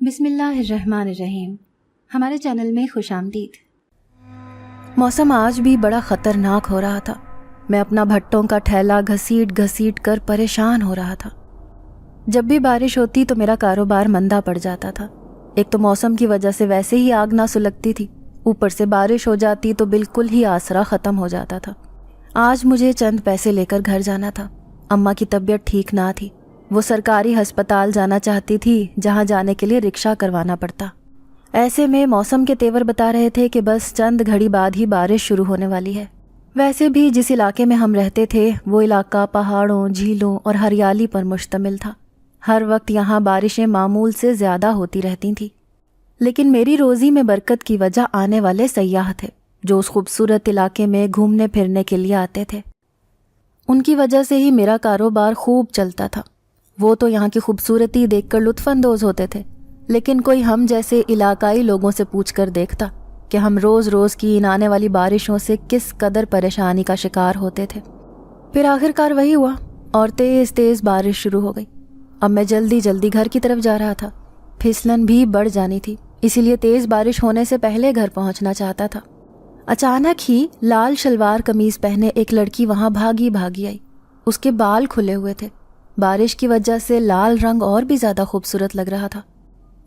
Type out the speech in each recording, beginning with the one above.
بسم اللہ الرحمن الرحیم. ہمارے چینل میں خوش آمدید. موسم آج بھی بڑا خطرناک ہو رہا تھا. میں اپنا بھٹوں کا ٹھیلا گھسیٹ کر پریشان ہو رہا تھا. جب بھی بارش ہوتی تو میرا کاروبار مندہ پڑ جاتا تھا. ایک تو موسم کی وجہ سے ویسے ہی آگ نہ سلگتی تھی، اوپر سے بارش ہو جاتی تو بالکل ہی آسرا ختم ہو جاتا تھا. آج مجھے چند پیسے لے کر گھر جانا تھا. اماں کی طبیعت ٹھیک نہ تھی. وہ سرکاری ہسپتال جانا چاہتی تھی جہاں جانے کے لیے رکشہ کروانا پڑتا. ایسے میں موسم کے تیور بتا رہے تھے کہ بس چند گھڑی بعد ہی بارش شروع ہونے والی ہے. ویسے بھی جس علاقے میں ہم رہتے تھے وہ علاقہ پہاڑوں، جھیلوں اور ہریالی پر مشتمل تھا. ہر وقت یہاں بارشیں معمول سے زیادہ ہوتی رہتی تھیں. لیکن میری روزی میں برکت کی وجہ آنے والے سیاح تھے جو اس خوبصورت علاقے میں گھومنے پھرنے کے لیے آتے تھے. ان کی وجہ سے ہی میرا کاروبار خوب چلتا تھا. وہ تو یہاں کی خوبصورتی دیکھ کر لطف اندوز ہوتے تھے، لیکن کوئی ہم جیسے علاقائی لوگوں سے پوچھ کر دیکھتا کہ ہم روز روز کی ان آنے والی بارشوں سے کس قدر پریشانی کا شکار ہوتے تھے. پھر آخر کار وہی ہوا اور تیز تیز بارش شروع ہو گئی. اب میں جلدی گھر کی طرف جا رہا تھا. پھسلن بھی بڑھ جانی تھی، اسی لیے تیز بارش ہونے سے پہلے گھر پہنچنا چاہتا تھا. اچانک ہی لال شلوار قمیض پہنے ایک لڑکی وہاں بھاگی آئی. اس کے بال کھلے ہوئے تھے. بارش کی وجہ سے لال رنگ اور بھی زیادہ خوبصورت لگ رہا تھا.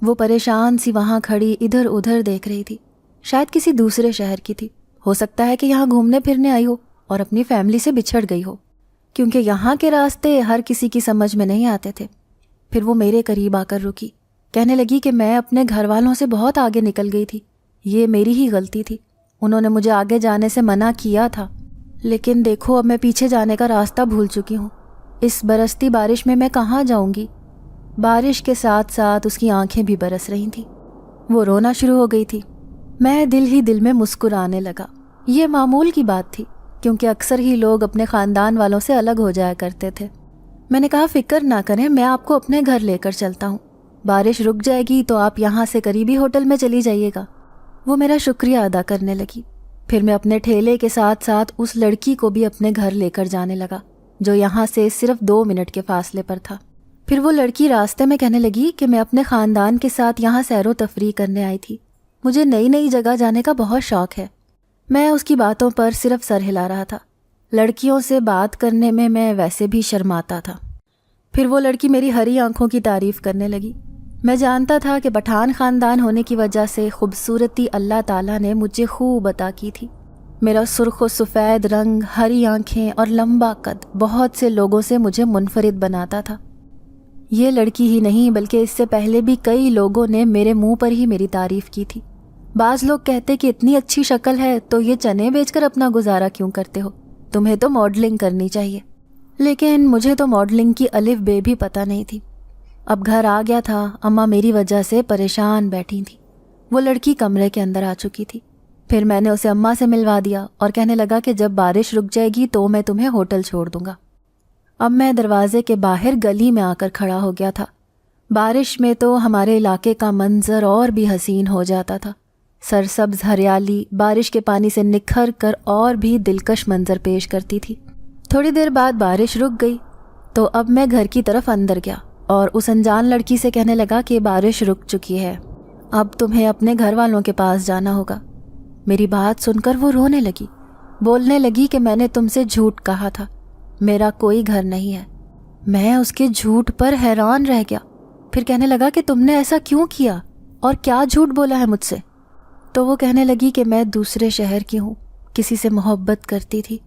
وہ پریشان سی وہاں کھڑی ادھر ادھر دیکھ رہی تھی. شاید کسی دوسرے شہر کی تھی. ہو سکتا ہے کہ یہاں گھومنے پھرنے آئی ہو اور اپنی فیملی سے بچھڑ گئی ہو، کیونکہ یہاں کے راستے ہر کسی کی سمجھ میں نہیں آتے تھے. پھر وہ میرے قریب آ کر رکی. کہنے لگی کہ میں اپنے گھر والوں سے بہت آگے نکل گئی تھی. یہ میری ہی غلطی تھی. انہوں نے مجھے آگے جانے سے منع کیا تھا، لیکن دیکھو اب میں پیچھے جانے کا راستہ بھول چکی ہوں. اس برستی بارش میں کہاں جاؤں گی؟ بارش کے ساتھ ساتھ اس کی آنکھیں بھی برس رہی تھیں. وہ رونا شروع ہو گئی تھی. میں دل ہی دل میں مسکرانے لگا. یہ معمول کی بات تھی، کیونکہ اکثر ہی لوگ اپنے خاندان والوں سے الگ ہو جایا کرتے تھے. میں نے کہا فکر نہ کریں، میں آپ کو اپنے گھر لے کر چلتا ہوں. بارش رک جائے گی تو آپ یہاں سے قریبی ہوٹل میں چلی جائیے گا. وہ میرا شکریہ ادا کرنے لگی. پھر میں اپنے ٹھیلے کے ساتھ ساتھ اس لڑکی کو بھی اپنے گھر لے کر جانے لگا جو یہاں سے صرف 2 منٹ کے فاصلے پر تھا. پھر وہ لڑکی راستے میں کہنے لگی کہ میں اپنے خاندان کے ساتھ یہاں سیر و تفریح کرنے آئی تھی. مجھے نئی جگہ جانے کا بہت شوق ہے. میں اس کی باتوں پر صرف سر ہلا رہا تھا. لڑکیوں سے بات کرنے میں ویسے بھی شرماتا تھا. پھر وہ لڑکی میری ہری آنکھوں کی تعریف کرنے لگی. میں جانتا تھا کہ پٹھان خاندان ہونے کی وجہ سے خوبصورتی اللہ تعالیٰ نے مجھے خوب عطا کی تھی. میرا سرخ و سفید رنگ، ہری آنکھیں اور لمبا قد بہت سے لوگوں سے مجھے منفرد بناتا تھا. یہ لڑکی ہی نہیں بلکہ اس سے پہلے بھی کئی لوگوں نے میرے منہ پر ہی میری تعریف کی تھی. بعض لوگ کہتے کہ اتنی اچھی شکل ہے تو یہ چنے بیچ کر اپنا گزارا کیوں کرتے ہو؟ تمہیں تو ماڈلنگ کرنی چاہیے. لیکن مجھے تو ماڈلنگ کی الف بے بھی پتہ نہیں تھی. اب گھر آ گیا تھا. اماں میری وجہ سے پریشان بیٹھی تھی. وہ لڑکی کمرے کے اندر آ چکی تھی. پھر میں نے اسے اماں سے ملوا دیا اور کہنے لگا کہ جب بارش رک جائے گی تو میں تمہیں ہوٹل چھوڑ دوں گا. اب میں دروازے کے باہر گلی میں آ کر کھڑا ہو گیا تھا. بارش میں تو ہمارے علاقے کا منظر اور بھی حسین ہو جاتا تھا. سرسبز ہریالی بارش کے پانی سے نکھر کر اور بھی دلکش منظر پیش کرتی تھی. تھوڑی دیر بعد بارش رک گئی تو اب میں گھر کی طرف اندر گیا اور اس انجان لڑکی سے کہنے لگا کہ بارش رک چکی ہے، اب تمہیں اپنے گھر والوں کے پاس جانا ہوگا. میری بات سن کر وہ رونے لگی. بولنے لگی کہ میں نے تم سے جھوٹ کہا تھا، میرا کوئی گھر نہیں ہے. میں اس کے جھوٹ پر حیران رہ گیا. پھر کہنے لگا کہ تم نے ایسا کیوں کیا اور کیا جھوٹ بولا ہے مجھ سے؟ تو وہ کہنے لگی کہ میں دوسرے شہر کی ہوں، کسی سے محبت کرتی تھی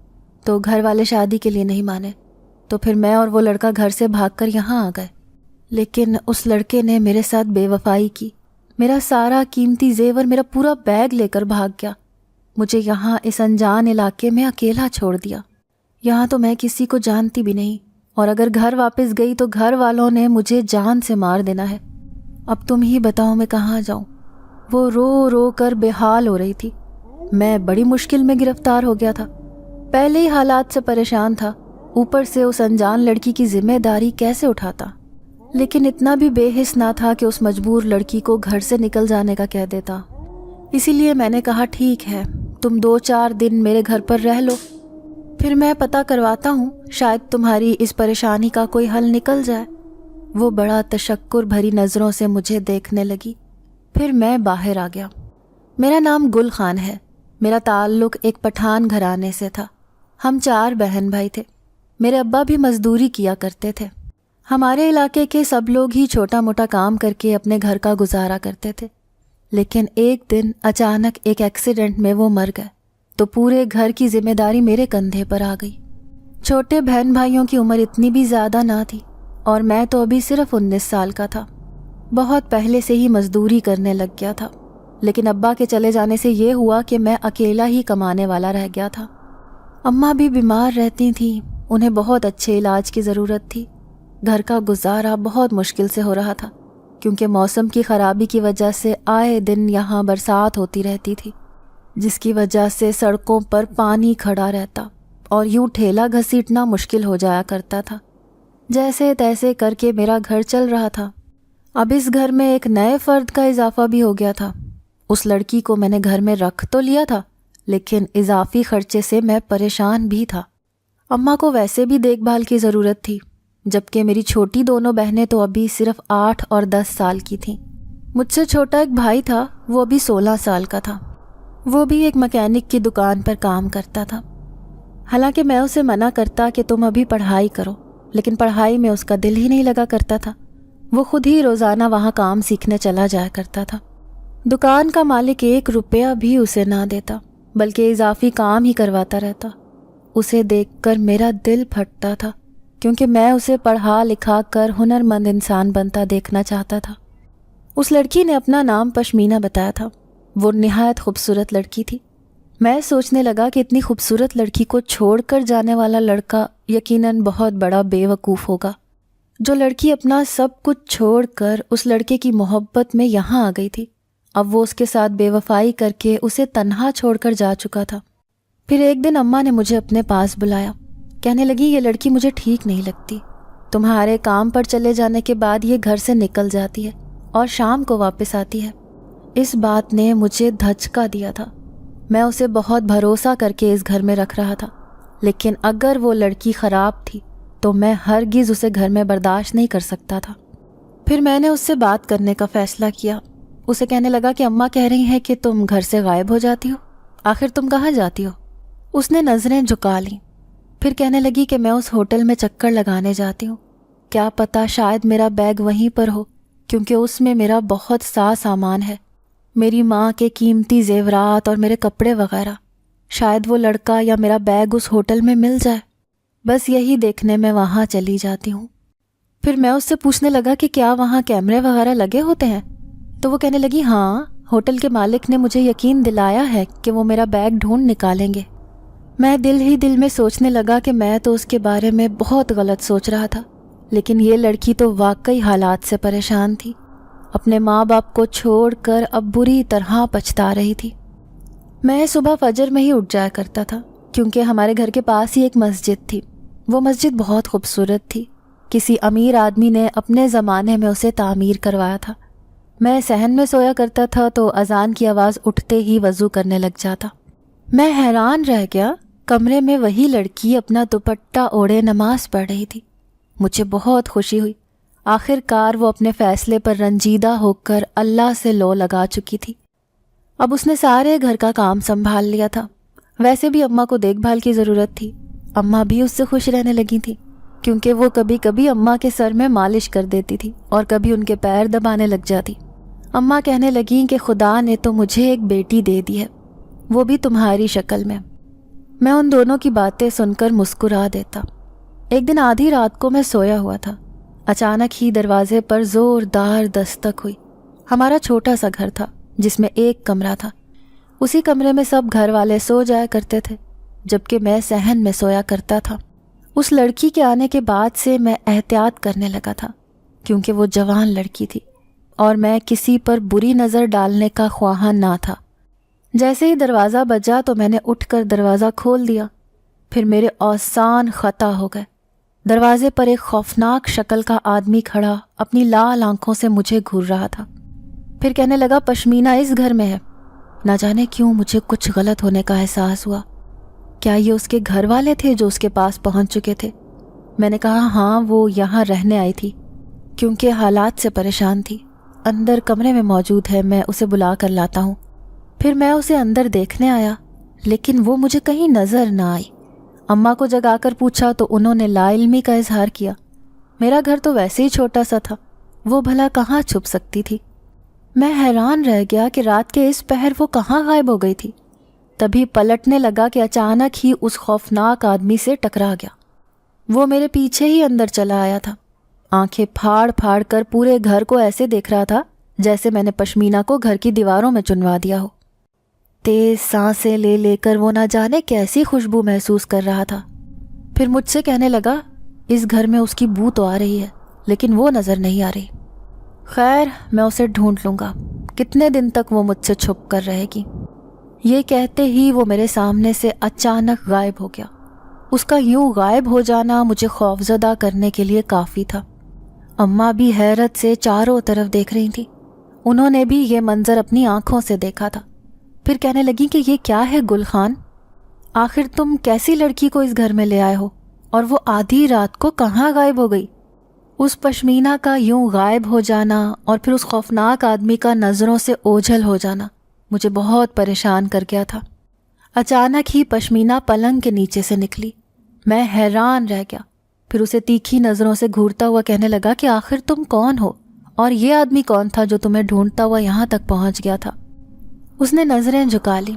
تو گھر والے شادی کے لیے نہیں مانے، تو پھر میں اور وہ لڑکا گھر سے بھاگ کر یہاں آ گئے. لیکن اس لڑکے نے میرے ساتھ بے وفائی کی. میرا سارا قیمتی زیور، میرا پورا بیگ لے کر بھاگ گیا. مجھے یہاں اس انجان علاقے میں اکیلا چھوڑ دیا. یہاں تو میں کسی کو جانتی بھی نہیں، اور اگر گھر واپس گئی تو گھر والوں نے مجھے جان سے مار دینا ہے. اب تم ہی بتاؤ میں کہاں جاؤں؟ وہ رو رو کر بے حال ہو رہی تھی. میں بڑی مشکل میں گرفتار ہو گیا تھا. پہلے ہی حالات سے پریشان تھا، اوپر سے اس انجان لڑکی کی ذمہ داری کیسے اٹھاتا؟ لیکن اتنا بھی بے حس نہ تھا کہ اس مجبور لڑکی کو گھر سے نکل جانے کا کہہ دیتا. اسی لیے میں نے کہا ٹھیک ہے، تم 2-4 دن میرے گھر پر رہ لو، پھر میں پتہ کرواتا ہوں، شاید تمہاری اس پریشانی کا کوئی حل نکل جائے. وہ بڑا تشکر بھری نظروں سے مجھے دیکھنے لگی۔ پھر میں باہر آ گیا۔ میرا نام گل خان ہے۔ میرا تعلق ایک پٹھان گھرانے سے تھا۔ ہم 4 بہن بھائی تھے۔ میرے ابا بھی مزدوری کیا کرتے تھے۔ ہمارے علاقے کے سب لوگ ہی چھوٹا موٹا کام کر کے اپنے گھر کا گزارا کرتے تھے، لیکن ایک دن اچانک ایک ایکسیڈنٹ میں وہ مر گئے تو پورے گھر کی ذمہ داری میرے کندھے پر آ گئی۔ چھوٹے بہن بھائیوں کی عمر اتنی بھی زیادہ نہ تھی اور میں تو ابھی صرف 19 سال کا تھا۔ بہت پہلے سے ہی مزدوری کرنے لگ گیا تھا، لیکن ابا کے چلے جانے سے یہ ہوا کہ میں اکیلا ہی کمانے والا رہ گیا تھا۔ اماں بھی بیمار رہتی تھیں، انہیں بہت اچھے علاج کی ضرورت تھی۔ گھر کا گزارا بہت مشکل سے ہو رہا تھا، کیونکہ موسم کی خرابی کی وجہ سے آئے دن یہاں برسات ہوتی رہتی تھی، جس کی وجہ سے سڑکوں پر پانی کھڑا رہتا اور یوں ٹھیلا گھسیٹنا مشکل ہو جایا کرتا تھا۔ جیسے تیسے کر کے میرا گھر چل رہا تھا۔ اب اس گھر میں ایک نئے فرد کا اضافہ بھی ہو گیا تھا۔ اس لڑکی کو میں نے گھر میں رکھ تو لیا تھا، لیکن اضافی خرچے سے میں پریشان بھی تھا۔ اماں کو ویسے بھی دیکھ بھال کی ضرورت تھی، جبکہ میری چھوٹی دونوں بہنیں تو ابھی صرف 8 اور 10 سال کی تھیں۔ مجھ سے چھوٹا ایک بھائی تھا، وہ ابھی 16 سال کا تھا۔ وہ بھی ایک مکینک کی دکان پر کام کرتا تھا۔ حالانکہ میں اسے منع کرتا کہ تم ابھی پڑھائی کرو، لیکن پڑھائی میں اس کا دل ہی نہیں لگا کرتا تھا۔ وہ خود ہی روزانہ وہاں کام سیکھنے چلا جایا کرتا تھا۔ دکان کا مالک 1 روپیہ بھی اسے نہ دیتا، بلکہ اضافی کام ہی کرواتا رہتا۔ اسے دیکھ کر میرا دل پھٹتا تھا، کیونکہ میں اسے پڑھا لکھا کر ہنرمند انسان بنتا دیکھنا چاہتا تھا۔ اس لڑکی نے اپنا نام پشمینہ بتایا تھا۔ وہ نہایت خوبصورت لڑکی تھی۔ میں سوچنے لگا کہ اتنی خوبصورت لڑکی کو چھوڑ کر جانے والا لڑکا یقیناً بہت بڑا بے وقوف ہوگا۔ جو لڑکی اپنا سب کچھ چھوڑ کر اس لڑکے کی محبت میں یہاں آ گئی تھی، اب وہ اس کے ساتھ بے وفائی کر کے اسے تنہا چھوڑ کر جا چکا تھا۔ پھر ایک دن اماں نے مجھے اپنے پاس بلایا، کہنے لگی یہ لڑکی مجھے ٹھیک نہیں لگتی۔ تمہارے کام پر چلے جانے کے بعد یہ گھر سے نکل جاتی ہے اور شام کو واپس آتی ہے۔ اس بات نے مجھے دھچکا دیا تھا۔ میں اسے بہت بھروسہ کر کے اس گھر میں رکھ رہا تھا، لیکن اگر وہ لڑکی خراب تھی تو میں ہرگز اسے گھر میں برداشت نہیں کر سکتا تھا۔ پھر میں نے اس سے بات کرنے کا فیصلہ کیا۔ اسے کہنے لگا کہ اماں کہہ رہی ہیں کہ تم گھر سے غائب ہو جاتی ہو، آخر تم کہاں جاتی ہو؟ اس نے نظریں جھکا لیں۔ پھر کہنے لگی کہ میں اس ہوٹل میں چکر لگانے جاتی ہوں، کیا پتہ شاید میرا بیگ وہیں پر ہو، کیونکہ اس میں میرا بہت سا سامان ہے، میری ماں کے قیمتی زیورات اور میرے کپڑے وغیرہ۔ شاید وہ لڑکا یا میرا بیگ اس ہوٹل میں مل جائے، بس یہی دیکھنے میں وہاں چلی جاتی ہوں۔ پھر میں اس سے پوچھنے لگا کہ کیا وہاں کیمرے وغیرہ لگے ہوتے ہیں؟ تو وہ کہنے لگی ہاں، ہوٹل کے مالک نے مجھے یقین دلایا ہے کہ وہ میرا بیگ ڈھونڈ نکالیں گے۔ میں دل ہی دل میں سوچنے لگا کہ میں تو اس کے بارے میں بہت غلط سوچ رہا تھا، لیکن یہ لڑکی تو واقعی حالات سے پریشان تھی۔ اپنے ماں باپ کو چھوڑ کر اب بری طرح پچھتا رہی تھی۔ میں صبح فجر میں ہی اٹھ جایا کرتا تھا، کیونکہ ہمارے گھر کے پاس ہی ایک مسجد تھی۔ وہ مسجد بہت خوبصورت تھی، کسی امیر آدمی نے اپنے زمانے میں اسے تعمیر کروایا تھا۔ میں صحن میں سویا کرتا تھا تو اذان کی آواز اٹھتے ہی وضو کرنے لگ جاتا۔ میں حیران رہ گیا، کمرے میں وہی لڑکی اپنا دوپٹہ اوڑھے نماز پڑھ رہی تھی۔ مجھے بہت خوشی ہوئی، آخر کار وہ اپنے فیصلے پر رنجیدہ ہو کر اللہ سے لو لگا چکی تھی۔ اب اس نے سارے گھر کا کام سنبھال لیا تھا۔ ویسے بھی اماں کو دیکھ بھال کی ضرورت تھی۔ اماں بھی اس سے خوش رہنے لگی تھی، کیونکہ وہ کبھی کبھی اماں کے سر میں مالش کر دیتی تھی اور کبھی ان کے پیر دبانے لگ جاتی۔ اماں کہنے لگیں کہ خدا نے تو مجھے ایک بیٹی دے دی ہے، وہ بھی تمہاری شکل میں۔ میں ان دونوں کی باتیں سن کر مسکرا دیتا۔ ایک دن آدھی رات کو میں سویا ہوا تھا، اچانک ہی دروازے پر زوردار دستک ہوئی۔ ہمارا چھوٹا سا گھر تھا جس میں ایک کمرہ تھا۔ اسی کمرے میں سب گھر والے سو جایا کرتے تھے، جبکہ میں صحن میں سویا کرتا تھا۔ اس لڑکی کے آنے کے بعد سے میں احتیاط کرنے لگا تھا، کیونکہ وہ جوان لڑکی تھی اور میں کسی پر بری نظر ڈالنے کا خواہاں نہ تھا۔ جیسے ہی دروازہ بجا تو میں نے اٹھ کر دروازہ کھول دیا۔ پھر میرے اوزان خطا ہو گئے۔ دروازے پر ایک خوفناک شکل کا آدمی کھڑا اپنی لال آنکھوں سے مجھے گھور رہا تھا۔ پھر کہنے لگا پشمینہ اس گھر میں ہے۔ نہ جانے کیوں مجھے کچھ غلط ہونے کا احساس ہوا۔ کیا یہ اس کے گھر والے تھے جو اس کے پاس پہنچ چکے تھے؟ میں نے کہا ہاں، وہ یہاں رہنے آئی تھی۔ کیونکہ حالات سے پریشان تھی۔ اندر کمرے میں موجود ہے، میں اسے بلا کر لاتا ہوں۔ پھر میں اسے اندر دیکھنے آیا، لیکن وہ مجھے کہیں نظر نہ آئی۔ اماں کو جگا کر پوچھا تو انہوں نے لا علمی کا اظہار کیا۔ میرا گھر تو ویسے ہی چھوٹا سا تھا، وہ بھلا کہاں چھپ سکتی تھی؟ میں حیران رہ گیا کہ رات کے اس پہر وہ کہاں غائب ہو گئی تھی۔ تبھی پلٹنے لگا کہ اچانک ہی اس خوفناک آدمی سے ٹکرا گیا۔ وہ میرے پیچھے ہی اندر چلا آیا تھا، آنکھیں پھاڑ پھاڑ کر پورے گھر کو ایسے دیکھ رہا تھا جیسے میں نے پشمینہ کو گھر کی دیواروں میں چنوا دیا ہو۔ تیز سانسیں لے لے کر وہ نہ جانے کیسی خوشبو محسوس کر رہا تھا۔ پھر مجھ سے کہنے لگا، اس گھر میں اس کی بو تو آ رہی ہے لیکن وہ نظر نہیں آ رہی۔ خیر، میں اسے ڈھونڈ لوں گا، کتنے دن تک وہ مجھ سے چھپ کر رہے گی۔ یہ کہتے ہی وہ میرے سامنے سے اچانک غائب ہو گیا۔ اس کا یوں غائب ہو جانا مجھے خوفزدہ کرنے کے لیے کافی تھا۔ اماں بھی حیرت سے چاروں طرف دیکھ رہی تھی، انہوں نے بھی یہ منظر اپنی آنکھوں سے دیکھا تھا۔ پھر کہنے لگی کہ یہ کیا ہے گل خان؟ آخر تم کیسی لڑکی کو اس گھر میں لے آئے ہو، اور وہ آدھی رات کو کہاں غائب ہو گئی؟ اس پشمینہ کا یوں غائب ہو جانا اور پھر اس خوفناک آدمی کا نظروں سے اوجھل ہو جانا مجھے بہت پریشان کر گیا تھا۔ اچانک ہی پشمینہ پلنگ کے نیچے سے نکلی، میں حیران رہ گیا۔ پھر اسے تیکھی نظروں سے گھورتا ہوا کہنے لگا کہ آخر تم کون ہو، اور یہ آدمی کون تھا جو تمہیں ڈھونڈتا ہوا یہاں تک پہنچ گیا تھا؟ اس نے نظریں جھکا لی،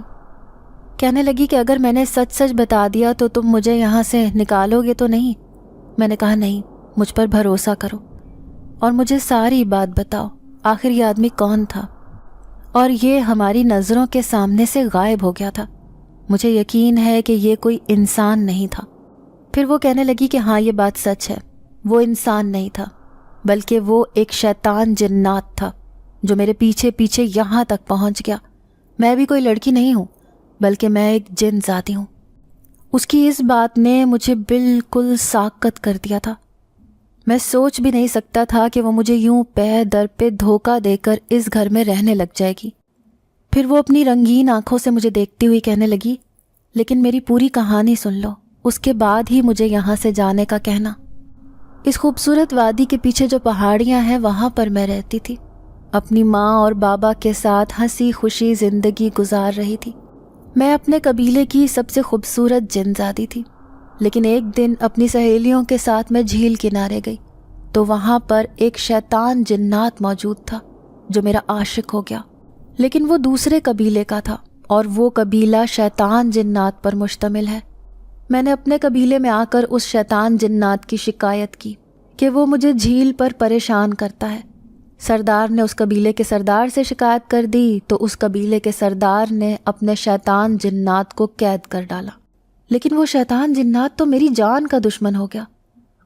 کہنے لگی کہ اگر میں نے سچ سچ بتا دیا تو تم مجھے یہاں سے نکالو گے تو نہیں؟ میں نے کہا نہیں، مجھ پر بھروسہ کرو اور مجھے ساری بات بتاؤ، آخر یہ آدمی کون تھا؟ اور یہ ہماری نظروں کے سامنے سے غائب ہو گیا تھا۔ مجھے یقین ہے کہ یہ کوئی انسان نہیں تھا۔ پھر وہ کہنے لگی کہ ہاں، یہ بات سچ ہے، وہ انسان نہیں تھا بلکہ وہ ایک شیطان جنات تھا جو میرے پیچھے پیچھے یہاں تک پہنچ گیا۔ میں بھی کوئی لڑکی نہیں ہوں بلکہ میں ایک جن ذاتی ہوں۔ اس کی اس بات نے مجھے بالکل ساکت کر دیا تھا۔ میں سوچ بھی نہیں سکتا تھا کہ وہ مجھے یوں پے در پہ دھوکہ دے کر اس گھر میں رہنے لگ جائے گی۔ پھر وہ اپنی رنگین آنکھوں سے مجھے دیکھتی ہوئی کہنے لگی، لیکن میری پوری کہانی سن لو، اس کے بعد ہی مجھے یہاں سے جانے کا کہنا۔ اس خوبصورت وادی کے پیچھے جو پہاڑیاں ہیں وہاں پر میں رہتی تھی، اپنی ماں اور بابا کے ساتھ ہنسی خوشی زندگی گزار رہی تھی۔ میں اپنے قبیلے کی سب سے خوبصورت جنزادی تھی، لیکن ایک دن اپنی سہیلیوں کے ساتھ میں جھیل کنارے گئی تو وہاں پر ایک شیطان جنات موجود تھا جو میرا عاشق ہو گیا، لیکن وہ دوسرے قبیلے کا تھا اور وہ قبیلہ شیطان جنات پر مشتمل ہے۔ میں نے اپنے قبیلے میں آ کر اس شیطان جنات کی شکایت کی کہ وہ مجھے جھیل پر پریشان کرتا ہے۔ سردار نے اس قبیلے کے سردار سے شکایت کر دی تو اس قبیلے کے سردار نے اپنے شیطان جنات کو قید کر ڈالا، لیکن وہ شیطان جنات تو میری جان کا دشمن ہو گیا۔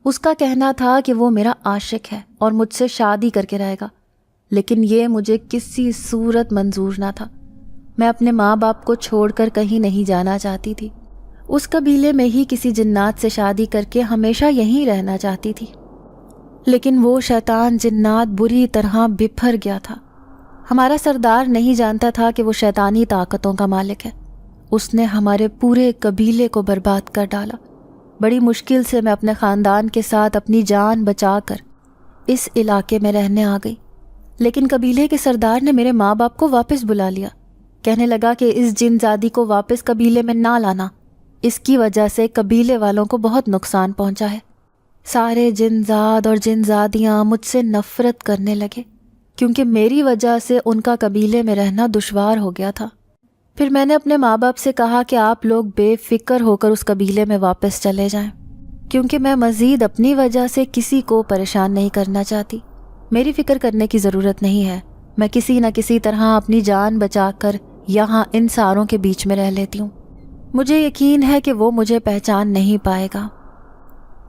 اس کا کہنا تھا کہ وہ میرا عاشق ہے اور مجھ سے شادی کر کے رہے گا، لیکن یہ مجھے کسی صورت منظور نہ تھا۔ میں اپنے ماں باپ کو چھوڑ کر کہیں نہیں جانا چاہتی تھی، اس قبیلے میں ہی کسی جنات سے شادی کر کے ہمیشہ یہیں رہنا چاہتی تھی، لیکن وہ شیطان جنات بری طرح بپھر گیا تھا۔ ہمارا سردار نہیں جانتا تھا کہ وہ شیطانی طاقتوں کا مالک ہے۔ اس نے ہمارے پورے قبیلے کو برباد کر ڈالا۔ بڑی مشکل سے میں اپنے خاندان کے ساتھ اپنی جان بچا کر اس علاقے میں رہنے آ گئی، لیکن قبیلے کے سردار نے میرے ماں باپ کو واپس بلا لیا۔ کہنے لگا کہ اس جن زادی کو واپس قبیلے میں نہ لانا، اس کی وجہ سے قبیلے والوں کو بہت نقصان پہنچا ہے۔ سارے جن زاد اور جن زادیاں مجھ سے نفرت کرنے لگے کیونکہ میری وجہ سے ان کا قبیلے میں رہنا دشوار ہو گیا تھا۔ پھر میں نے اپنے ماں باپ سے کہا کہ آپ لوگ بے فکر ہو کر اس قبیلے میں واپس چلے جائیں، کیونکہ میں مزید اپنی وجہ سے کسی کو پریشان نہیں کرنا چاہتی۔ میری فکر کرنے کی ضرورت نہیں ہے، میں کسی نہ کسی طرح اپنی جان بچا کر یہاں ان ساروں کے بیچ میں رہ لیتی ہوں۔ مجھے یقین ہے کہ وہ مجھے پہچان نہیں پائے گا،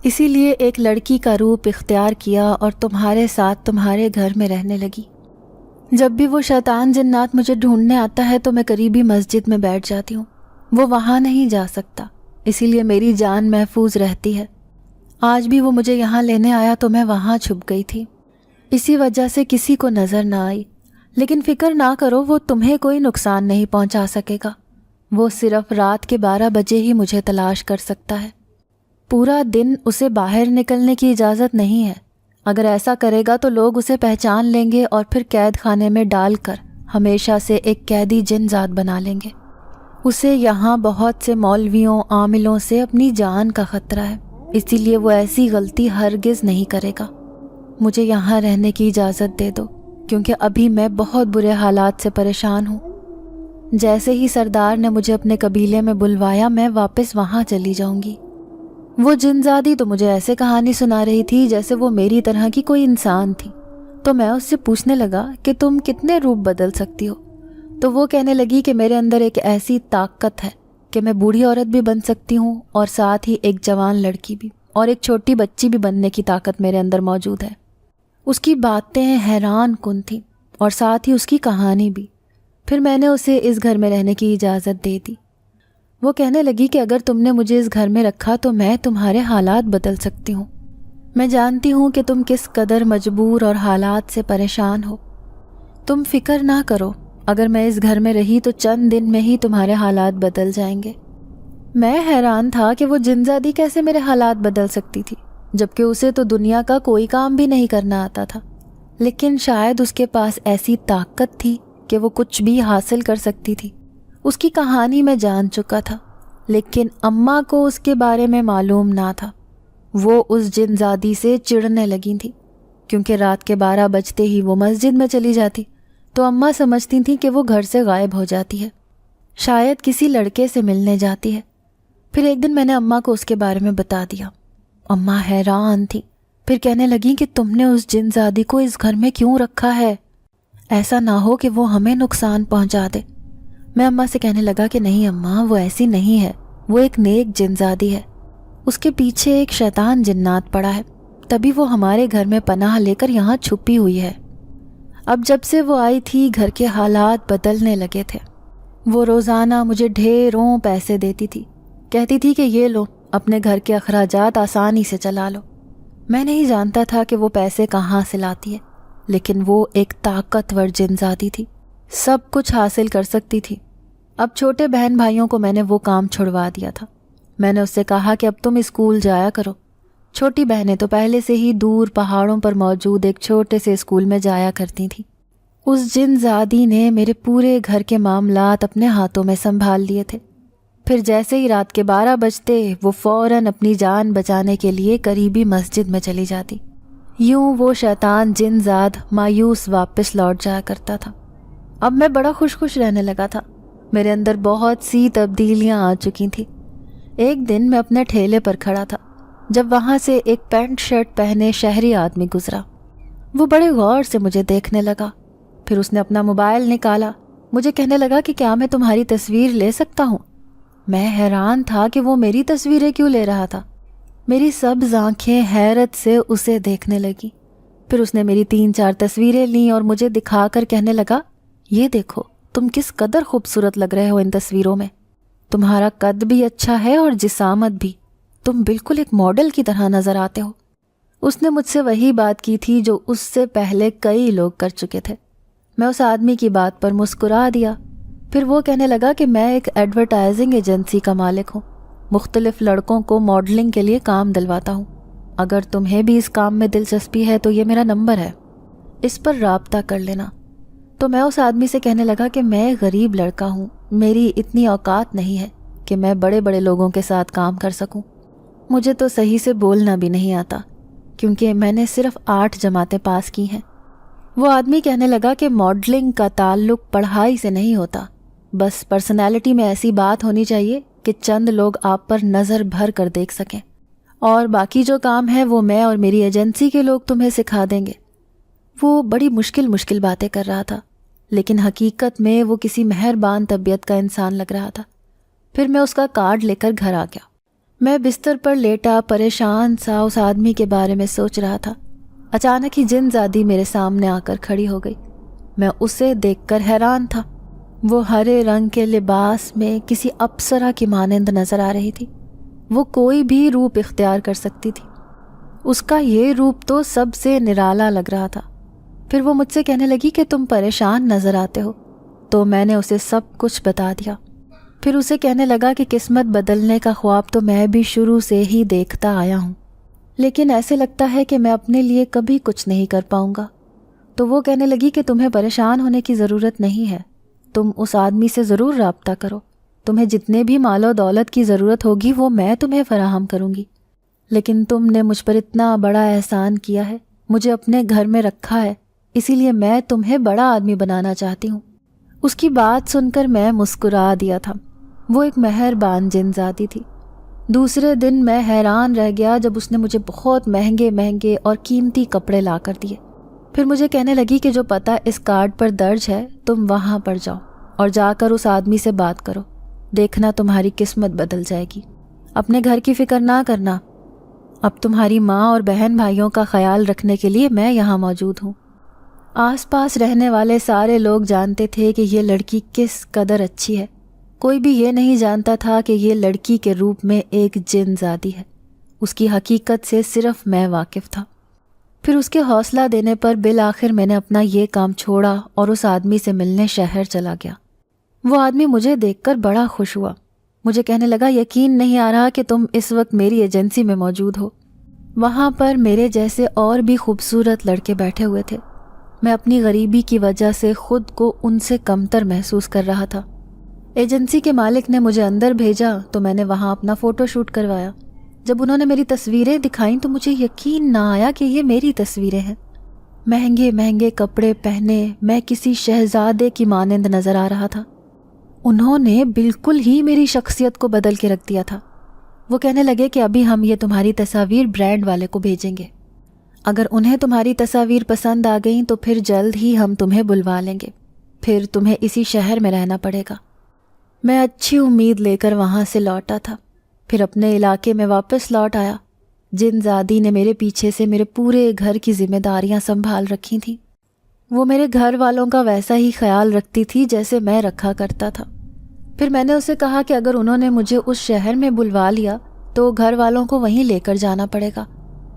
اسی لیے ایک لڑکی کا روپ اختیار کیا اور تمہارے ساتھ تمہارے گھر میں رہنے لگی۔ جب بھی وہ شیطان جنات مجھے ڈھونڈنے آتا ہے تو میں قریبی مسجد میں بیٹھ جاتی ہوں، وہ وہاں نہیں جا سکتا، اسی لیے میری جان محفوظ رہتی ہے۔ آج بھی وہ مجھے یہاں لینے آیا تو میں وہاں چھپ گئی تھی، اسی وجہ سے کسی کو نظر نہ آئی۔ لیکن فکر نہ کرو، وہ تمہیں کوئی نقصان نہیں پہنچا سکے گا، وہ صرف رات کے 12 بجے ہی مجھے تلاش کر سکتا ہے۔ پورا دن اسے باہر نکلنے کی اجازت نہیں ہے، اگر ایسا کرے گا تو لوگ اسے پہچان لیں گے اور پھر قید خانے میں ڈال کر ہمیشہ سے ایک قیدی جن ذات بنا لیں گے۔ اسے یہاں بہت سے مولویوں عاملوں سے اپنی جان کا خطرہ ہے، اسی لیے وہ ایسی غلطی ہرگز نہیں کرے گا۔ مجھے یہاں رہنے کی اجازت دے دو، کیونکہ ابھی میں بہت برے حالات سے پریشان ہوں۔ جیسے ہی سردار نے مجھے اپنے قبیلے میں بلوایا میں واپس وہاں چلی جاؤں گی۔ وہ جنزادی تو مجھے ایسے کہانی سنا رہی تھی جیسے وہ میری طرح کی کوئی انسان تھی، تو میں اس سے پوچھنے لگا کہ تم کتنے روپ بدل سکتی ہو؟ تو وہ کہنے لگی کہ میرے اندر ایک ایسی طاقت ہے کہ میں بوڑھی عورت بھی بن سکتی ہوں اور ساتھ ہی ایک جوان لڑکی بھی اور ایک چھوٹی بچی بھی بننے کی طاقت میرے اندر موجود ہے۔ اس کی باتیں حیران کن تھیں اور ساتھ ہی اس کی کہانی بھی۔ پھر میں نے اسے اس گھر میں رہنے کی اجازت دے دی۔ وہ کہنے لگی کہ اگر تم نے مجھے اس گھر میں رکھا تو میں تمہارے حالات بدل سکتی ہوں۔ میں جانتی ہوں کہ تم کس قدر مجبور اور حالات سے پریشان ہو۔ تم فکر نہ کرو، اگر میں اس گھر میں رہی تو چند دن میں ہی تمہارے حالات بدل جائیں گے۔ میں حیران تھا کہ وہ جنزادی کیسے میرے حالات بدل سکتی تھی، جبکہ اسے تو دنیا کا کوئی کام بھی نہیں کرنا آتا تھا، لیکن شاید اس کے پاس ایسی طاقت تھی کہ وہ کچھ بھی حاصل کر سکتی تھی۔ اس کی کہانی میں جان چکا تھا، لیکن اماں کو اس کے بارے میں معلوم نہ تھا۔ وہ اس جنزادی سے چڑھنے لگی تھی، کیونکہ رات کے 12 بجتے ہی وہ مسجد میں چلی جاتی تو اماں سمجھتی تھیں کہ وہ گھر سے غائب ہو جاتی ہے، شاید کسی لڑکے سے ملنے جاتی ہے۔ پھر ایک دن میں نے اماں کو اس کے بارے میں بتا دیا۔ اماں حیران تھی، پھر کہنے لگیں کہ تم نے اس جنزادی کو اس گھر میں کیوں رکھا ہے؟ ایسا نہ ہو کہ وہ ہمیں نقصان پہنچا دے۔ میں اماں سے کہنے لگا کہ نہیں اماں، وہ ایسی نہیں ہے، وہ ایک نیک جنزادی ہے، اس کے پیچھے ایک شیطان جنات پڑا ہے، تبھی وہ ہمارے گھر میں پناہ لے کر یہاں چھپی ہوئی ہے۔ اب جب سے وہ آئی تھی گھر کے حالات بدلنے لگے تھے۔ وہ روزانہ مجھے ڈھیروں پیسے دیتی تھی، کہتی تھی کہ یہ لو، اپنے گھر کے اخراجات آسانی سے چلا لو۔ میں نہیں جانتا تھا کہ وہ پیسے کہاں سے لاتی ہے، لیکن وہ ایک طاقتور جنزادی تھی، سب کچھ حاصل کر سکتی تھی۔ اب چھوٹے بہن بھائیوں کو میں نے وہ کام چھڑوا دیا تھا۔ میں نے اس سے کہا کہ اب تم اسکول جایا کرو۔ چھوٹی بہنیں تو پہلے سے ہی دور پہاڑوں پر موجود ایک چھوٹے سے اسکول میں جایا کرتی تھیں۔ اس جنزادی نے میرے پورے گھر کے معاملات اپنے ہاتھوں میں سنبھال لیے تھے۔ پھر جیسے ہی رات کے 12 بجتے وہ فوراً اپنی جان بچانے کے لیے قریبی مسجد میں چلی جاتی۔ یوں وہ شیطان جنزاد مایوس واپس لوٹ جایا کرتا تھا۔ اب میں بڑا خوش رہنے لگا تھا، میرے اندر بہت سی تبدیلیاں آ چکی تھیں۔ ایک دن میں اپنے ٹھیلے پر کھڑا تھا جب وہاں سے ایک پینٹ شرٹ پہنے شہری آدمی گزرا۔ وہ بڑے غور سے مجھے دیکھنے لگا، پھر اس نے اپنا موبائل نکالا، مجھے کہنے لگا کہ کیا میں تمہاری تصویر لے سکتا ہوں؟ میں حیران تھا کہ وہ میری تصویریں کیوں لے رہا تھا۔ میری سبز آنکھیں حیرت سے اسے دیکھنے لگی۔ پھر اس نے میری 3-4 تصویریں لیں اور مجھے دکھا کر کہنے لگا، یہ دیکھو تم کس قدر خوبصورت لگ رہے ہو ان تصویروں میں، تمہارا قد بھی اچھا ہے اور جسامت بھی، تم بالکل ایک ماڈل کی طرح نظر آتے ہو۔ اس نے مجھ سے وہی بات کی تھی جو اس سے پہلے کئی لوگ کر چکے تھے۔ میں اس آدمی کی بات پر مسکرا دیا۔ پھر وہ کہنے لگا کہ میں ایک ایڈورٹائزنگ ایجنسی کا مالک ہوں، مختلف لڑکوں کو ماڈلنگ کے لیے کام دلواتا ہوں، اگر تمہیں بھی اس کام میں دلچسپی ہے تو یہ میرا نمبر ہے، اس پر رابطہ کر لینا۔ تو میں اس آدمی سے کہنے لگا کہ میں غریب لڑکا ہوں، میری اتنی اوقات نہیں ہے کہ میں بڑے بڑے لوگوں کے ساتھ کام کر سکوں، مجھے تو صحیح سے بولنا بھی نہیں آتا کیونکہ میں نے صرف 8 جماعتیں پاس کی ہیں۔ وہ آدمی کہنے لگا کہ ماڈلنگ کا تعلق پڑھائی سے نہیں ہوتا، بس پرسنالٹی میں ایسی بات ہونی چاہیے کہ چند لوگ آپ پر نظر بھر کر دیکھ سکیں، اور باقی جو کام ہے وہ میں اور میری ایجنسی کے لوگ تمہیں سکھا دیں گے۔ وہ بڑی مشکل باتیں کر رہا تھا، لیکن حقیقت میں وہ کسی مہربان طبیعت کا انسان لگ رہا تھا۔ پھر میں اس کا کارڈ لے کر گھر آ گیا۔ میں بستر پر لیٹا پریشان سا اس آدمی کے بارے میں سوچ رہا تھا۔ اچانک ہی جنزادی میرے سامنے آ کر کھڑی ہو گئی۔ میں اسے دیکھ کر حیران تھا۔ وہ ہرے رنگ کے لباس میں کسی اپسرا کی مانند نظر آ رہی تھی۔ وہ کوئی بھی روپ اختیار کر سکتی تھی، اس کا یہ روپ تو سب سے نرالا لگ رہا تھا۔ پھر وہ مجھ سے کہنے لگی کہ تم پریشان نظر آتے ہو، تو میں نے اسے سب کچھ بتا دیا۔ پھر اسے کہنے لگا کہ قسمت بدلنے کا خواب تو میں بھی شروع سے ہی دیکھتا آیا ہوں۔ لیکن ایسے لگتا ہے کہ میں اپنے لیے کبھی کچھ نہیں کر پاؤں گا۔ تو وہ کہنے لگی کہ تمہیں پریشان ہونے کی ضرورت نہیں ہے، تم اس آدمی سے ضرور رابطہ کرو، تمہیں جتنے بھی مال و دولت کی ضرورت ہوگی وہ میں تمہیں فراہم کروں گی، لیکن تم نے مجھ پر اتنا بڑا احسان کیا ہے، مجھے اپنے گھر میں رکھا ہے، اسی لیے میں تمہیں بڑا آدمی بنانا چاہتی ہوں۔ اس کی بات سن کر میں مسکرا دیا تھا۔ وہ ایک مہربان جن زادی تھی۔ دوسرے دن میں حیران رہ گیا جب اس نے مجھے بہت مہنگے مہنگے اور قیمتی کپڑے لا کر دیے۔ پھر مجھے کہنے لگی کہ جو پتہ اس کارڈ پر درج ہے تم وہاں پر جاؤ اور جا کر اس آدمی سے بات کرو، دیکھنا تمہاری قسمت بدل جائے گی۔ اپنے گھر کی فکر نہ کرنا، اب تمہاری ماں اور بہن بھائیوں کا خیال رکھنے کے لیے میں یہاں موجود ہوں۔ آس پاس رہنے والے سارے لوگ جانتے تھے کہ یہ لڑکی کس قدر اچھی ہے، کوئی بھی یہ نہیں جانتا تھا کہ یہ لڑکی کے روپ میں ایک جن زادی ہے۔ اس کی حقیقت سے صرف میں واقف تھا۔ پھر اس کے حوصلہ دینے پر بالآخر میں نے اپنا یہ کام چھوڑا اور اس آدمی سے ملنے شہر چلا گیا۔ وہ آدمی مجھے دیکھ کر بڑا خوش ہوا، مجھے کہنے لگا یقین نہیں آ رہا کہ تم اس وقت میری ایجنسی میں موجود ہو۔ وہاں پر میرے جیسے اور بھی خوبصورت لڑکے بیٹھے ہوئے تھے۔ میں اپنی غریبی کی وجہ سے خود کو ان سے کمتر محسوس کر رہا تھا۔ ایجنسی کے مالک نے مجھے اندر بھیجا تو میں نے وہاں اپنا فوٹو شوٹ کروایا۔ جب انہوں نے میری تصویریں دکھائیں تو مجھے یقین نہ آیا کہ یہ میری تصویریں ہیں۔ مہنگے مہنگے کپڑے پہنے میں کسی شہزادے کی مانند نظر آ رہا تھا۔ انہوں نے بالکل ہی میری شخصیت کو بدل کے رکھ دیا تھا۔ وہ کہنے لگے کہ ابھی ہم یہ تمہاری تصاویر برانڈ والے کو بھیجیں گے، اگر انہیں تمہاری تصاویر پسند آ گئیں تو پھر جلد ہی ہم تمہیں بلوا لیں گے، پھر تمہیں اسی شہر میں رہنا پڑے گا۔ میں اچھی امید لے کر وہاں سے لوٹا تھا، پھر اپنے علاقے میں واپس لوٹ آیا۔ جن زادی نے میرے پیچھے سے میرے پورے گھر کی ذمہ داریاں سنبھال رکھی تھیں۔ وہ میرے گھر والوں کا ویسا ہی خیال رکھتی تھی جیسے میں رکھا کرتا تھا۔ پھر میں نے اسے کہا کہ اگر انہوں نے مجھے اس شہر میں بلوا لیا تو گھر والوں کو وہیں لے کر جانا پڑے گا،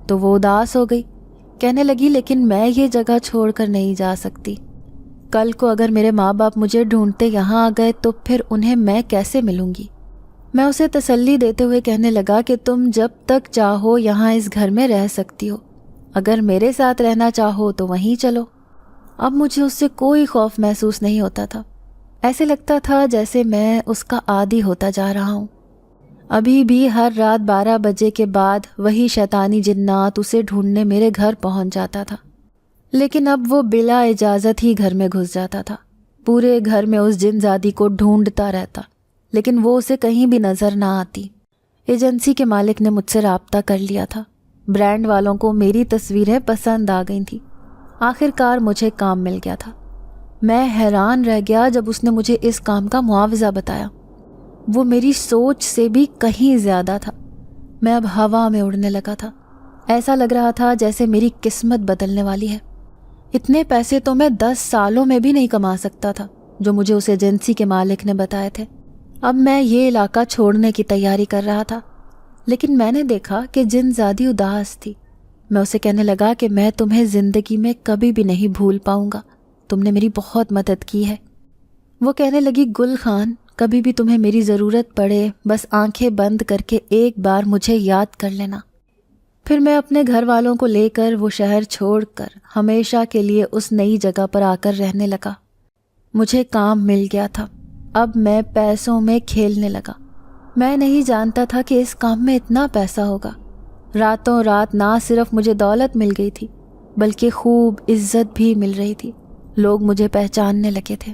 تو وہ اداس ہو گئی، کہنے لگی لیکن میں یہ جگہ چھوڑ کر نہیں جا سکتی۔ کل کو اگر میرے ماں باپ مجھے ڈھونڈتے یہاں آ گئے تو پھر انہیں میں کیسے ملوں گی؟ میں اسے تسلی دیتے ہوئے کہنے لگا کہ تم جب تک چاہو یہاں اس گھر میں رہ سکتی ہو، اگر میرے ساتھ رہنا چاہو تو وہیں چلو۔ اب مجھے اس سے کوئی خوف محسوس نہیں ہوتا تھا، ایسے لگتا تھا جیسے میں اس کا عادی ہوتا جا رہا ہوں۔ ابھی بھی ہر رات 12 بجے کے بعد وہی شیطانی جنات اسے ڈھونڈنے میرے گھر پہنچ جاتا تھا، لیکن اب وہ بلا اجازت ہی گھر میں گھس جاتا تھا۔ پورے گھر میں اس جن زادی کو ڈھونڈتا رہتا، لیکن وہ اسے کہیں بھی نظر نہ آتی۔ ایجنسی کے مالک نے مجھ سے رابطہ کر لیا تھا، برانڈ والوں کو میری تصویریں پسند آ گئی تھیں۔ آخر کار مجھے کام مل گیا تھا۔ میں حیران رہ گیا جب اس نے مجھے اس کام کا معاوضہ بتایا، وہ میری سوچ سے بھی کہیں زیادہ تھا۔ میں اب ہوا میں اڑنے لگا تھا، ایسا لگ رہا تھا جیسے میری قسمت بدلنے والی ہے۔ اتنے پیسے تو میں 10 سالوں میں بھی نہیں کما سکتا تھا جو مجھے اس ایجنسی کے مالک نے بتائے تھے۔ اب میں یہ علاقہ چھوڑنے کی تیاری کر رہا تھا، لیکن میں نے دیکھا کہ جن زادی اداس تھی۔ میں اسے کہنے لگا کہ میں تمہیں زندگی میں کبھی بھی نہیں بھول پاؤں گا، تم نے میری بہت مدد کی ہے۔ وہ کہنے لگی گل خان، کبھی بھی تمہیں میری ضرورت پڑے بس آنکھیں بند کر کے ایک بار مجھے یاد کر لینا۔ پھر میں اپنے گھر والوں کو لے کر وہ شہر چھوڑ کر ہمیشہ کے لیے اس نئی جگہ پر آ کر رہنے لگا۔ مجھے کام مل گیا تھا، اب میں پیسوں میں کھیلنے لگا۔ میں نہیں جانتا تھا کہ اس کام میں اتنا پیسہ ہوگا۔ راتوں رات نہ صرف مجھے دولت مل گئی تھی بلکہ خوب عزت بھی مل رہی تھی، لوگ مجھے پہچاننے لگے تھے۔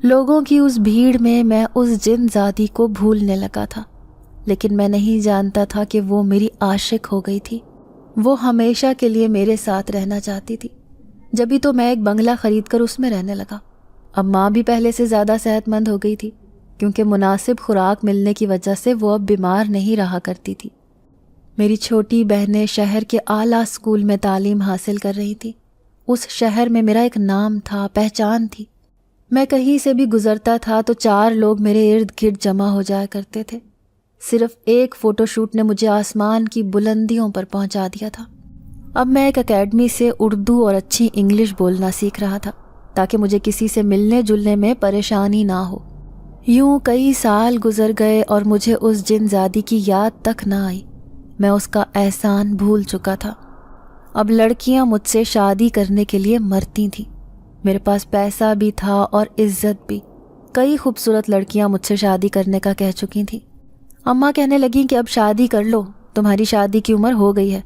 لوگوں کی اس بھیڑ میں میں اس جن زادی کو بھولنے لگا تھا، لیکن میں نہیں جانتا تھا کہ وہ میری عاشق ہو گئی تھی۔ وہ ہمیشہ کے لیے میرے ساتھ رہنا چاہتی تھی۔ جبھی تو میں ایک بنگلہ خرید کر اس میں رہنے لگا۔ اب ماں بھی پہلے سے زیادہ صحت مند ہو گئی تھی، کیونکہ مناسب خوراک ملنے کی وجہ سے وہ اب بیمار نہیں رہا کرتی تھی۔ میری چھوٹی بہنیں شہر کے اعلیٰ اسکول میں تعلیم حاصل کر رہی تھی۔ اس شہر میں میرا ایک نام تھا، پہچان تھی۔ میں کہیں سے بھی گزرتا تھا تو 4 لوگ میرے ارد گرد جمع ہو جایا کرتے تھے۔ صرف ایک فوٹو شوٹ نے مجھے آسمان کی بلندیوں پر پہنچا دیا تھا۔ اب میں ایک اکیڈمی سے اردو اور اچھی انگلش بولنا سیکھ رہا تھا تاکہ مجھے کسی سے ملنے جلنے میں پریشانی نہ ہو۔ یوں کئی سال گزر گئے اور مجھے اس جن زادی کی یاد تک نہ آئی۔ میں اس کا احسان بھول چکا تھا۔ اب لڑکیاں مجھ سے شادی کرنے کے لیے مرتی تھیں۔ میرے پاس پیسہ بھی تھا اور عزت بھی۔ کئی خوبصورت لڑکیاں مجھ سے شادی کرنے کا کہہ چکی تھیں۔ اماں کہنے لگیں کہ اب شادی کر لو، تمہاری شادی کی عمر ہو گئی ہے۔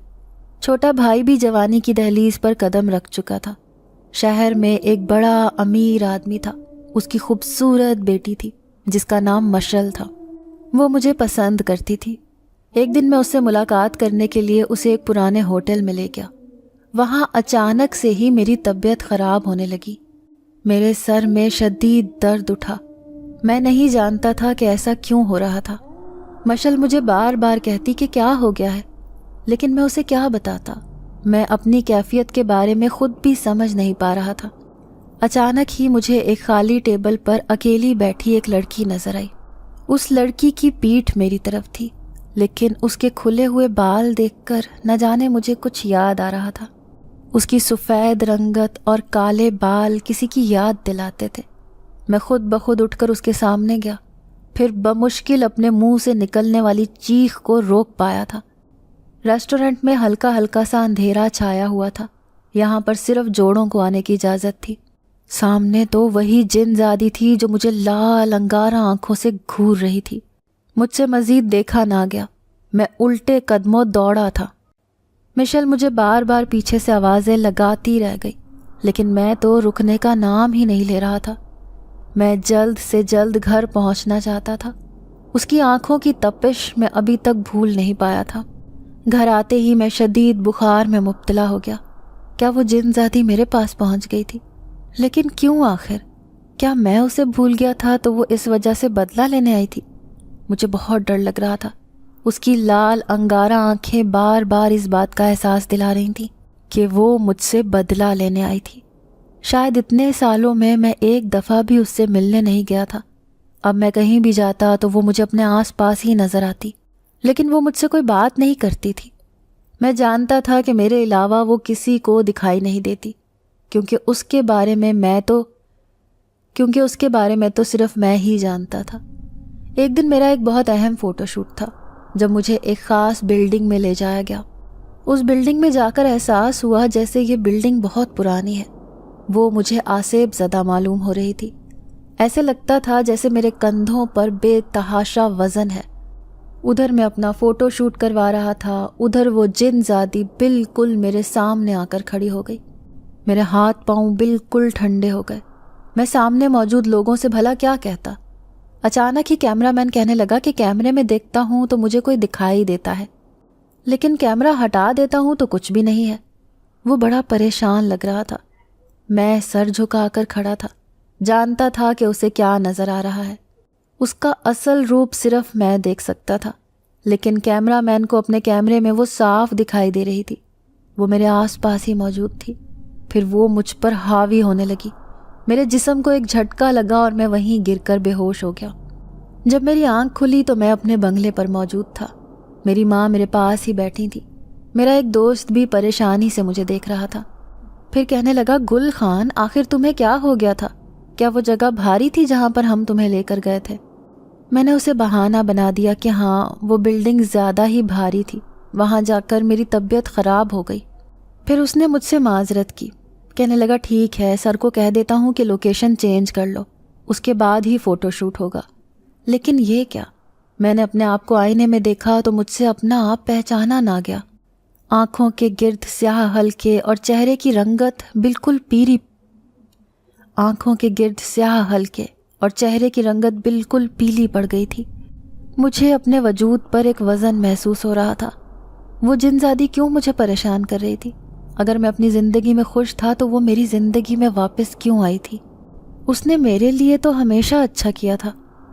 چھوٹا بھائی بھی جوانی کی دہلیز پر قدم رکھ چکا تھا۔ شہر میں ایک بڑا امیر آدمی تھا، اس کی خوبصورت بیٹی تھی جس کا نام مشل تھا۔ وہ مجھے پسند کرتی تھی۔ ایک دن میں اس سے ملاقات کرنے کے لیے اسے ایک پرانے ہوٹل میں لے گیا۔ وہاں اچانک سے ہی میری طبیعت خراب ہونے لگی۔ میرے سر میں شدید درد اٹھا۔ میں نہیں جانتا تھا کہ ایسا کیوں ہو رہا تھا۔ مشل مجھے بار بار کہتی کہ کیا ہو گیا ہے، لیکن میں اسے کیا بتاتا۔ میں اپنی کیفیت کے بارے میں خود بھی سمجھ نہیں پا رہا تھا۔ اچانک ہی مجھے ایک خالی ٹیبل پر اکیلی بیٹھی ایک لڑکی نظر آئی۔ اس لڑکی کی پیٹھ میری طرف تھی، لیکن اس کے کھلے ہوئے بال دیکھ کر نہ جانے مجھے کچھ یاد آ رہا تھا۔ اس کی سفید رنگت اور کالے بال کسی کی یاد دلاتے تھے۔ میں خود بخود اٹھ کر اس کے سامنے گیا، پھر بمشکل اپنے منہ سے نکلنے والی چیخ کو روک پایا تھا۔ ریسٹورنٹ میں ہلکا ہلکا سا اندھیرا چھایا ہوا تھا۔ یہاں پر صرف جوڑوں کو آنے کی اجازت تھی۔ سامنے تو وہی جن زادی تھی جو مجھے لال انگارہ آنکھوں سے گھور رہی تھی۔ مجھ سے مزید دیکھا نہ گیا۔ میں الٹے قدموں دوڑا تھا۔ مشل مجھے بار بار پیچھے سے آوازیں لگاتی رہ گئی، لیکن میں تو رکنے کا نام ہی نہیں لے رہا تھا۔ میں جلد سے جلد گھر پہنچنا چاہتا تھا۔ اس کی آنکھوں کی تپش میں ابھی تک بھول نہیں پایا تھا۔ گھر آتے ہی میں شدید بخار میں مبتلا ہو گیا۔ کیا وہ جن زادی میرے پاس پہنچ گئی تھی؟ لیکن کیوں آخر؟ کیا میں اسے بھول گیا تھا تو وہ اس وجہ سے بدلہ لینے آئی تھی؟ مجھے بہت ڈر لگ رہا تھا۔ اس کی لال انگارہ آنکھیں بار بار اس بات کا احساس دلا رہی تھیں کہ وہ مجھ سے بدلہ لینے آئی تھی۔ شاید اتنے سالوں میں ایک دفعہ بھی اس سے ملنے نہیں گیا تھا۔ اب میں کہیں بھی جاتا تو وہ مجھے اپنے آس پاس ہی نظر آتی، لیکن وہ مجھ سے کوئی بات نہیں کرتی تھی۔ میں جانتا تھا کہ میرے علاوہ وہ کسی کو دکھائی نہیں دیتی، کیونکہ اس کے بارے میں تو صرف میں ہی جانتا تھا۔ ایک دن میرا ایک بہت اہم فوٹو شوٹ تھا، جب مجھے ایک خاص بلڈنگ میں لے جایا گیا۔ اس بلڈنگ میں جا کر احساس ہوا جیسے یہ بلڈنگ بہت پرانی ہے۔ وہ مجھے آسیب زدہ معلوم ہو رہی تھی۔ ایسے لگتا تھا جیسے میرے کندھوں پر بے تحاشا وزن ہے۔ ادھر میں اپنا فوٹو شوٹ کروا رہا تھا، ادھر وہ جن زادی بالکل میرے سامنے آ کر کھڑی ہو گئی۔ میرے ہاتھ پاؤں بالکل ٹھنڈے ہو گئے۔ میں سامنے موجود لوگوں سے بھلا کیا کہتا؟ اچانک ہی کیمرہ مین کہنے لگا کہ کیمرے میں دیکھتا ہوں تو مجھے کوئی دکھائی دیتا ہے، لیکن کیمرہ ہٹا دیتا ہوں تو کچھ بھی نہیں ہے۔ وہ بڑا پریشان لگ رہا تھا۔ میں سر جھکا کر کھڑا تھا، جانتا تھا کہ اسے کیا نظر آ رہا ہے۔ اس کا اصل روپ صرف میں دیکھ سکتا تھا، لیکن کیمرہ مین کو اپنے کیمرے میں وہ صاف دکھائی دے رہی تھی۔ وہ میرے آس پاس ہی موجود تھی۔ پھر وہ مجھ پر حاوی ہونے لگی۔ میرے جسم کو ایک جھٹکا لگا اور میں وہیں گر کر بے ہوش ہو گیا۔ جب میری آنکھ کھلی تو میں اپنے بنگلے پر موجود تھا۔ میری ماں میرے پاس ہی بیٹھی تھی۔ میرا ایک دوست بھی پریشانی سے مجھے دیکھ رہا تھا۔ پھر کہنے لگا، گل خان، آخر تمہیں کیا ہو گیا تھا؟ کیا وہ جگہ بھاری تھی جہاں پر ہم تمہیں لے کر گئے تھے؟ میں نے اسے بہانہ بنا دیا کہ ہاں، وہ بلڈنگ زیادہ ہی بھاری تھی، وہاں جا کر میری طبیعت خراب ہو گئی۔ پھر اس نے مجھ سے معذرت کی، کہنے لگا ٹھیک ہے، سر کو کہہ دیتا ہوں کہ لوکیشن چینج کر لو، اس کے بعد ہی فوٹو شوٹ ہوگا۔ لیکن یہ کیا؟ میں نے اپنے آپ کو آئینے میں دیکھا تو مجھ سے اپنا آپ پہچانا نہ گیا۔ آنکھوں کے گرد سیاہ حلقے اور چہرے کی رنگت بالکل پیلی پڑ گئی تھی۔ مجھے اپنے وجود پر ایک وزن محسوس ہو رہا تھا۔ وہ جن زادی کیوں مجھے پریشان کر رہی تھی؟ اگر میں اپنی زندگی میں خوش تھا تو وہ میری زندگی میں واپس کیوں آئی تھی؟ اس نے میرے لیے تو ہمیشہ اچھا کیا تھا،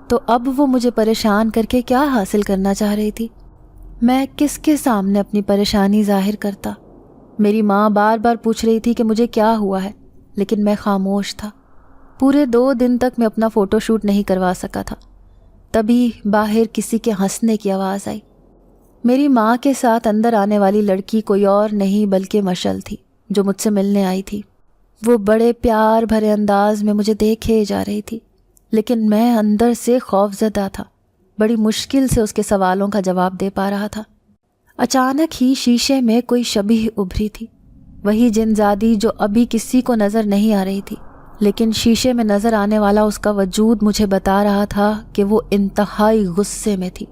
تو اب وہ مجھے پریشان کر کے کیا حاصل کرنا چاہ رہی تھی؟ میں کس کے سامنے اپنی پریشانی ظاہر کرتا؟ میری ماں بار بار پوچھ رہی تھی کہ مجھے کیا ہوا ہے، لیکن میں خاموش تھا۔ پورے 2 دن تک میں اپنا فوٹو شوٹ نہیں کروا سکا تھا۔ تبھی باہر کسی کے ہنسنے کی آواز آئی۔ میری ماں کے ساتھ اندر آنے والی لڑکی کوئی اور نہیں بلکہ مشل تھی، جو مجھ سے ملنے آئی تھی۔ وہ بڑے پیار بھرے انداز میں مجھے دیکھے جا رہی تھی، لیکن میں اندر سے خوف زدہ تھا۔ بڑی مشکل سے اس کے سوالوں کا جواب دے پا رہا تھا۔ اچانک ہی شیشے میں کوئی شبیہ ابھری تھی، وہی جن زادی جو ابھی کسی کو نظر نہیں آ رہی تھی، لیکن شیشے میں نظر آنے والا اس کا وجود مجھے بتا رہا تھا کہ وہ انتہائی غصے میں تھی۔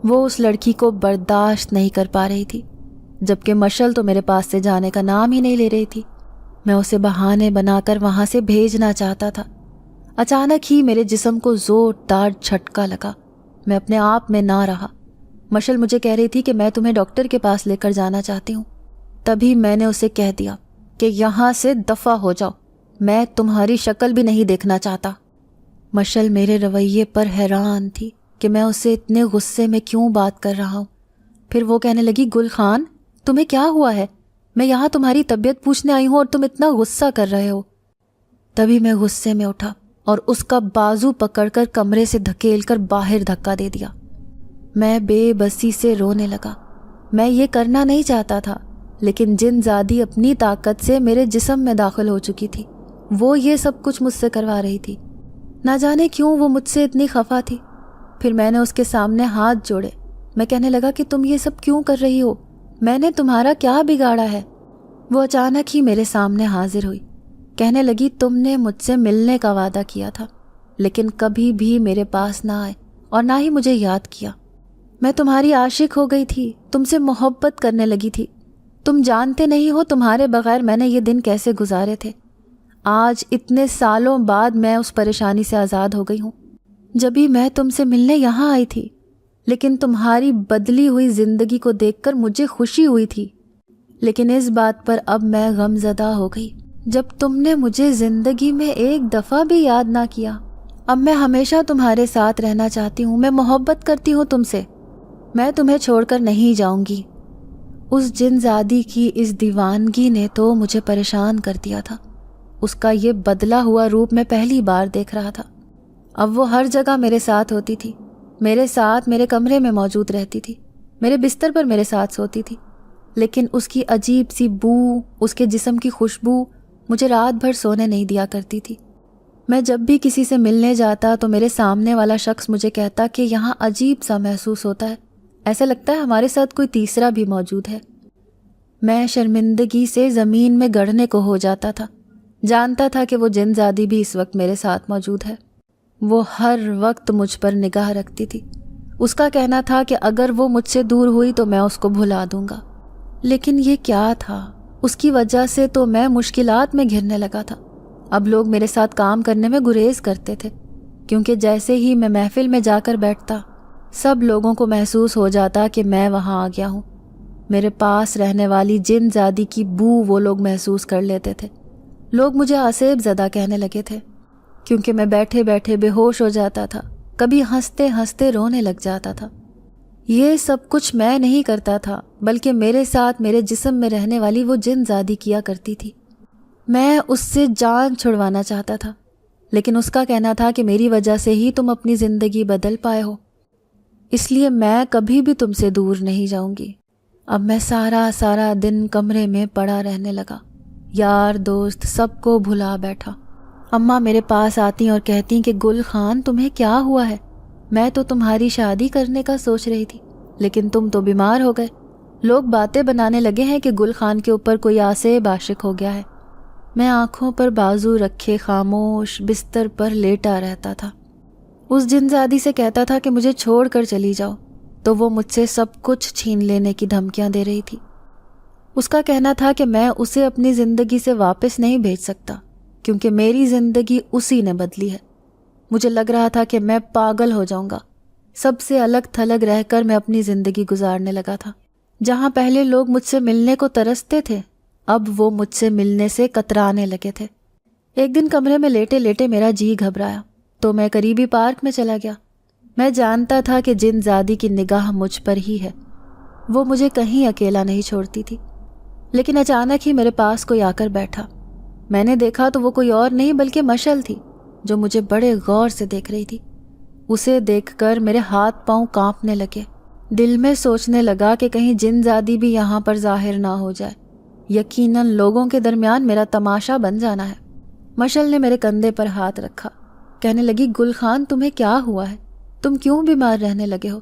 وہ اس لڑکی کو برداشت نہیں کر پا رہی تھی، جبکہ مشعل تو میرے پاس سے جانے کا نام ہی نہیں لے رہی تھی۔ میں اسے بہانے بنا کر وہاں سے بھیجنا چاہتا تھا۔ اچانک ہی میرے جسم کو زوردار جھٹکا لگا، میں اپنے آپ میں نہ رہا۔ مشعل مجھے کہہ رہی تھی کہ میں تمہیں ڈاکٹر کے پاس لے کر جانا چاہتی ہوں۔ تبھی میں نے اسے کہہ دیا کہ یہاں سے دفع ہو جاؤ، میں تمہاری شکل بھی نہیں دیکھنا چاہتا۔ مشعل میرے رویے پر حیران تھی کہ میں اسے اتنے غصے میں کیوں بات کر رہا ہوں۔ پھر وہ کہنے لگی، گل خان تمہیں کیا ہوا ہے؟ میں یہاں تمہاری طبیعت پوچھنے آئی ہوں اور تم اتنا غصہ کر رہے ہو۔ تبھی میں غصے میں اٹھا اور اس کا بازو پکڑ کر کمرے سے دھکیل کر باہر دھکا دے دیا۔ میں بے بسی سے رونے لگا۔ میں یہ کرنا نہیں چاہتا تھا، لیکن جن زادی اپنی طاقت سے میرے جسم میں داخل ہو چکی تھی، وہ یہ سب کچھ مجھ سے کروا رہی تھی۔ نہ جانے کیوں وہ مجھ سے اتنی خفا تھی۔ پھر میں نے اس کے سامنے ہاتھ جوڑے۔ میں کہنے لگا کہ تم یہ سب کیوں کر رہی ہو؟ میں نے تمہارا کیا بگاڑا ہے؟ وہ اچانک ہی میرے سامنے حاضر ہوئی، کہنے لگی، تم نے مجھ سے ملنے کا وعدہ کیا تھا، لیکن کبھی بھی میرے پاس نہ آئے اور نہ ہی مجھے یاد کیا۔ میں تمہاری عاشق ہو گئی تھی، تم سے محبت کرنے لگی تھی۔ تم جانتے نہیں ہو تمہارے بغیر میں نے یہ دن کیسے گزارے تھے۔ آج اتنے سالوں بعد میں اس پریشانی سے آزاد ہو گئی ہوں۔ جبھی میں تم سے ملنے یہاں آئی تھی، لیکن تمہاری بدلی ہوئی زندگی کو دیکھ کر مجھے خوشی ہوئی تھی، لیکن اس بات پر اب میں غم زدہ ہو گئی جب تم نے مجھے زندگی میں ایک دفعہ بھی یاد نہ کیا۔ اب میں ہمیشہ تمہارے ساتھ رہنا چاہتی ہوں، میں محبت کرتی ہوں تم سے، میں تمہیں چھوڑ کر نہیں جاؤں گی۔ اس جن زادی کی اس دیوانگی نے تو مجھے پریشان کر دیا تھا۔ اس کا یہ بدلا ہوا روپ میں پہلی بار دیکھ رہا تھا۔ اب وہ ہر جگہ میرے ساتھ ہوتی تھی، میرے ساتھ میرے کمرے میں موجود رہتی تھی، میرے بستر پر میرے ساتھ سوتی تھی، لیکن اس کی عجیب سی بو، اس کے جسم کی خوشبو مجھے رات بھر سونے نہیں دیا کرتی تھی۔ میں جب بھی کسی سے ملنے جاتا تو میرے سامنے والا شخص مجھے کہتا کہ یہاں عجیب سا محسوس ہوتا ہے، ایسا لگتا ہے ہمارے ساتھ کوئی تیسرا بھی موجود ہے۔ میں شرمندگی سے زمین میں گڑنے کو ہو جاتا تھا، جانتا تھا کہ وہ جن زادی بھی اس وقت میرے ساتھ موجود ہے۔ وہ ہر وقت مجھ پر نگاہ رکھتی تھی۔ اس کا کہنا تھا کہ اگر وہ مجھ سے دور ہوئی تو میں اس کو بھلا دوں گا، لیکن یہ کیا تھا؟ اس کی وجہ سے تو میں مشکلات میں گھرنے لگا تھا۔ اب لوگ میرے ساتھ کام کرنے میں گریز کرتے تھے، کیونکہ جیسے ہی میں محفل میں جا کر بیٹھتا، سب لوگوں کو محسوس ہو جاتا کہ میں وہاں آ گیا ہوں۔ میرے پاس رہنے والی جن زادی کی بو وہ لوگ محسوس کر لیتے تھے۔ لوگ مجھے آسیب زدہ کہنے لگے تھے، کیونکہ میں بیٹھے بیٹھے بے ہوش ہو جاتا تھا، کبھی ہنستے ہنستے رونے لگ جاتا تھا۔ یہ سب کچھ میں نہیں کرتا تھا، بلکہ میرے ساتھ میرے جسم میں رہنے والی وہ جن زادی کیا کرتی تھی۔ میں اس سے جان چھڑوانا چاہتا تھا، لیکن اس کا کہنا تھا کہ میری وجہ سے ہی تم اپنی زندگی بدل پائے ہو، اس لیے میں کبھی بھی تم سے دور نہیں جاؤں گی۔ اب میں سارا دن کمرے میں پڑا رہنے لگا، یار دوست سب کو بھلا بیٹھا۔ اماں میرے پاس آتی اور کہتی کہ گل خان تمہیں کیا ہوا ہے؟ میں تو تمہاری شادی کرنے کا سوچ رہی تھی، لیکن تم تو بیمار ہو گئے۔ لوگ باتیں بنانے لگے ہیں کہ گل خان کے اوپر کوئی آسیب عاشق ہو گیا ہے۔ میں آنکھوں پر بازو رکھے خاموش بستر پر لیٹا رہتا تھا۔ اس جن زادی سے کہتا تھا کہ مجھے چھوڑ کر چلی جاؤ، تو وہ مجھ سے سب کچھ چھین لینے کی دھمکیاں دے رہی تھی۔ اس کا کہنا تھا کہ میں اسے اپنی زندگی سے واپس نہیں بھیج سکتا، کیونکہ میری زندگی اسی نے بدلی ہے۔ مجھے لگ رہا تھا کہ میں پاگل ہو جاؤں گا۔ سب سے الگ تھلگ رہ کر میں اپنی زندگی گزارنے لگا تھا۔ جہاں پہلے لوگ مجھ سے ملنے کو ترستے تھے، اب وہ مجھ سے ملنے سے کترانے لگے تھے۔ ایک دن کمرے میں لیٹے لیٹے میرا جی گھبرایا تو میں قریبی پارک میں چلا گیا۔ میں جانتا تھا کہ جن زادی کی نگاہ مجھ پر ہی ہے، وہ مجھے کہیں اکیلا نہیں چھوڑتی تھی۔ لیکن اچانک ہی میرے پاس کوئی آ کر بیٹھا۔ میں نے دیکھا تو وہ کوئی اور نہیں بلکہ مشعل تھی، جو مجھے بڑے غور سے دیکھ رہی تھی۔ اسے دیکھ کر میرے ہاتھ پاؤں کانپنے لگے۔ دل میں سوچنے لگا کہ کہیں جن زادی بھی یہاں پر ظاہر نہ ہو جائے، یقیناً لوگوں کے درمیان میرا تماشا بن جانا ہے۔ مشعل نے میرے کندھے پر ہاتھ رکھا، کہنے لگی گل خان تمہیں کیا ہوا ہے؟ تم کیوں بیمار رہنے لگے ہو؟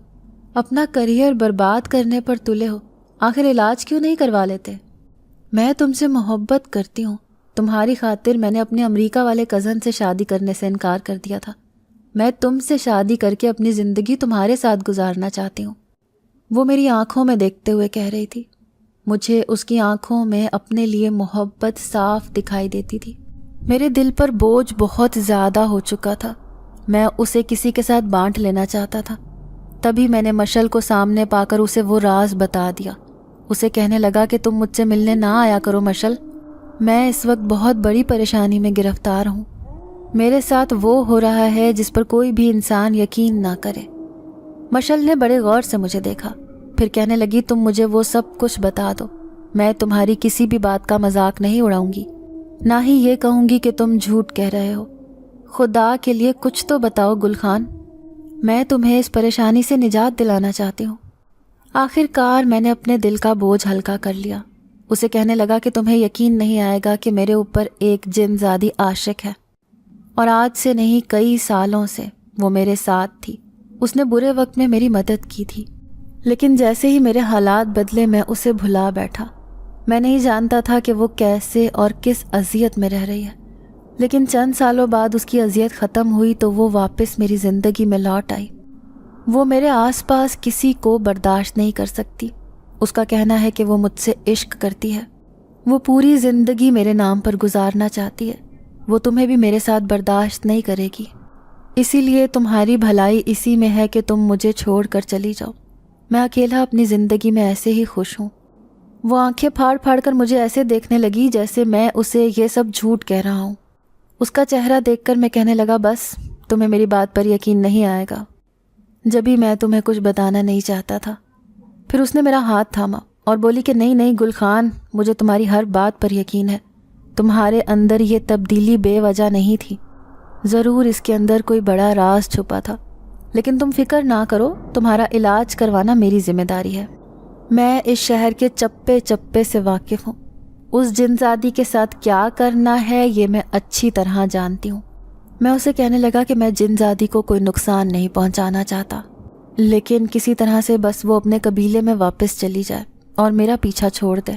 اپنا کیریئر برباد کرنے پر تلے ہو، آخر علاج کیوں نہیں کروا لیتے؟ میں تم سے محبت کرتی ہوں. تمہاری خاطر میں نے اپنے امریکہ والے کزن سے شادی کرنے سے انکار کر دیا تھا. میں تم سے شادی کر کے اپنی زندگی تمہارے ساتھ گزارنا چاہتی ہوں. وہ میری آنکھوں میں دیکھتے ہوئے کہہ رہی تھی. مجھے اس کی آنکھوں میں اپنے لیے محبت صاف دکھائی دیتی تھی. میرے دل پر بوجھ بہت زیادہ ہو چکا تھا. میں اسے کسی کے ساتھ بانٹ لینا چاہتا تھا. تبھی میں نے مشل کو سامنے پا کر اسے وہ راز بتا دیا. اسے کہنے لگا کہ تم مجھ سے ملنے نہ آیا کرو مشل. میں اس وقت بہت بڑی پریشانی میں گرفتار ہوں. میرے ساتھ وہ ہو رہا ہے جس پر کوئی بھی انسان یقین نہ کرے. مشل نے بڑے غور سے مجھے دیکھا. پھر کہنے لگی تم مجھے وہ سب کچھ بتا دو. میں تمہاری کسی بھی بات کا مذاق نہیں اڑاؤں گی، نہ ہی یہ کہوں گی کہ تم جھوٹ کہہ رہے ہو. خدا کے لیے کچھ تو بتاؤ گل خان. میں تمہیں اس پریشانی سے نجات دلانا چاہتی ہوں. آخر کار میں نے اپنے دل کا بوجھ ہلکا کر لیا. اسے کہنے لگا کہ تمہیں یقین نہیں آئے گا کہ میرے اوپر ایک جن زادی عاشق ہے، اور آج سے نہیں کئی سالوں سے وہ میرے ساتھ تھی. اس نے برے وقت میں میری مدد کی تھی، لیکن جیسے ہی میرے حالات بدلے میں اسے بھلا بیٹھا. میں نہیں جانتا تھا کہ وہ کیسے اور کس اذیت میں رہ رہی ہے، لیکن چند سالوں بعد اس کی اذیت ختم ہوئی تو وہ واپس میری زندگی میں لوٹ آئی. وہ میرے آس پاس کسی کو برداشت نہیں کر سکتی. اس کا کہنا ہے کہ وہ مجھ سے عشق کرتی ہے. وہ پوری زندگی میرے نام پر گزارنا چاہتی ہے. وہ تمہیں بھی میرے ساتھ برداشت نہیں کرے گی. اسی لیے تمہاری بھلائی اسی میں ہے کہ تم مجھے چھوڑ کر چلی جاؤ. میں اکیلا اپنی زندگی میں ایسے ہی خوش ہوں. وہ آنکھیں پھاڑ پھاڑ کر مجھے ایسے دیکھنے لگی جیسے میں اسے یہ سب جھوٹ کہہ رہا ہوں. اس کا چہرہ دیکھ کر میں کہنے لگا بس تمہیں میری بات پر یقین نہیں آئے گا. جبھی میں تمہیں کچھ بتانا نہیں چاہتا تھا. پھر اس نے میرا ہاتھ تھاما اور بولی کہ نہیں گل خان، مجھے تمہاری ہر بات پر یقین ہے. تمہارے اندر یہ تبدیلی بے وجہ نہیں تھی. ضرور اس کے اندر کوئی بڑا راز چھپا تھا، لیکن تم فکر نہ کرو، تمہارا علاج کروانا میری ذمہ داری ہے. میں اس شہر کے چپے چپے سے واقف ہوں. اس جنزادی کے ساتھ کیا کرنا ہے یہ میں اچھی طرح جانتی ہوں. میں اسے کہنے لگا کہ میں جنزادی کو کوئی نقصان نہیں پہنچانا چاہتا، لیکن کسی طرح سے بس وہ اپنے قبیلے میں واپس چلی جائے اور میرا پیچھا چھوڑ دے.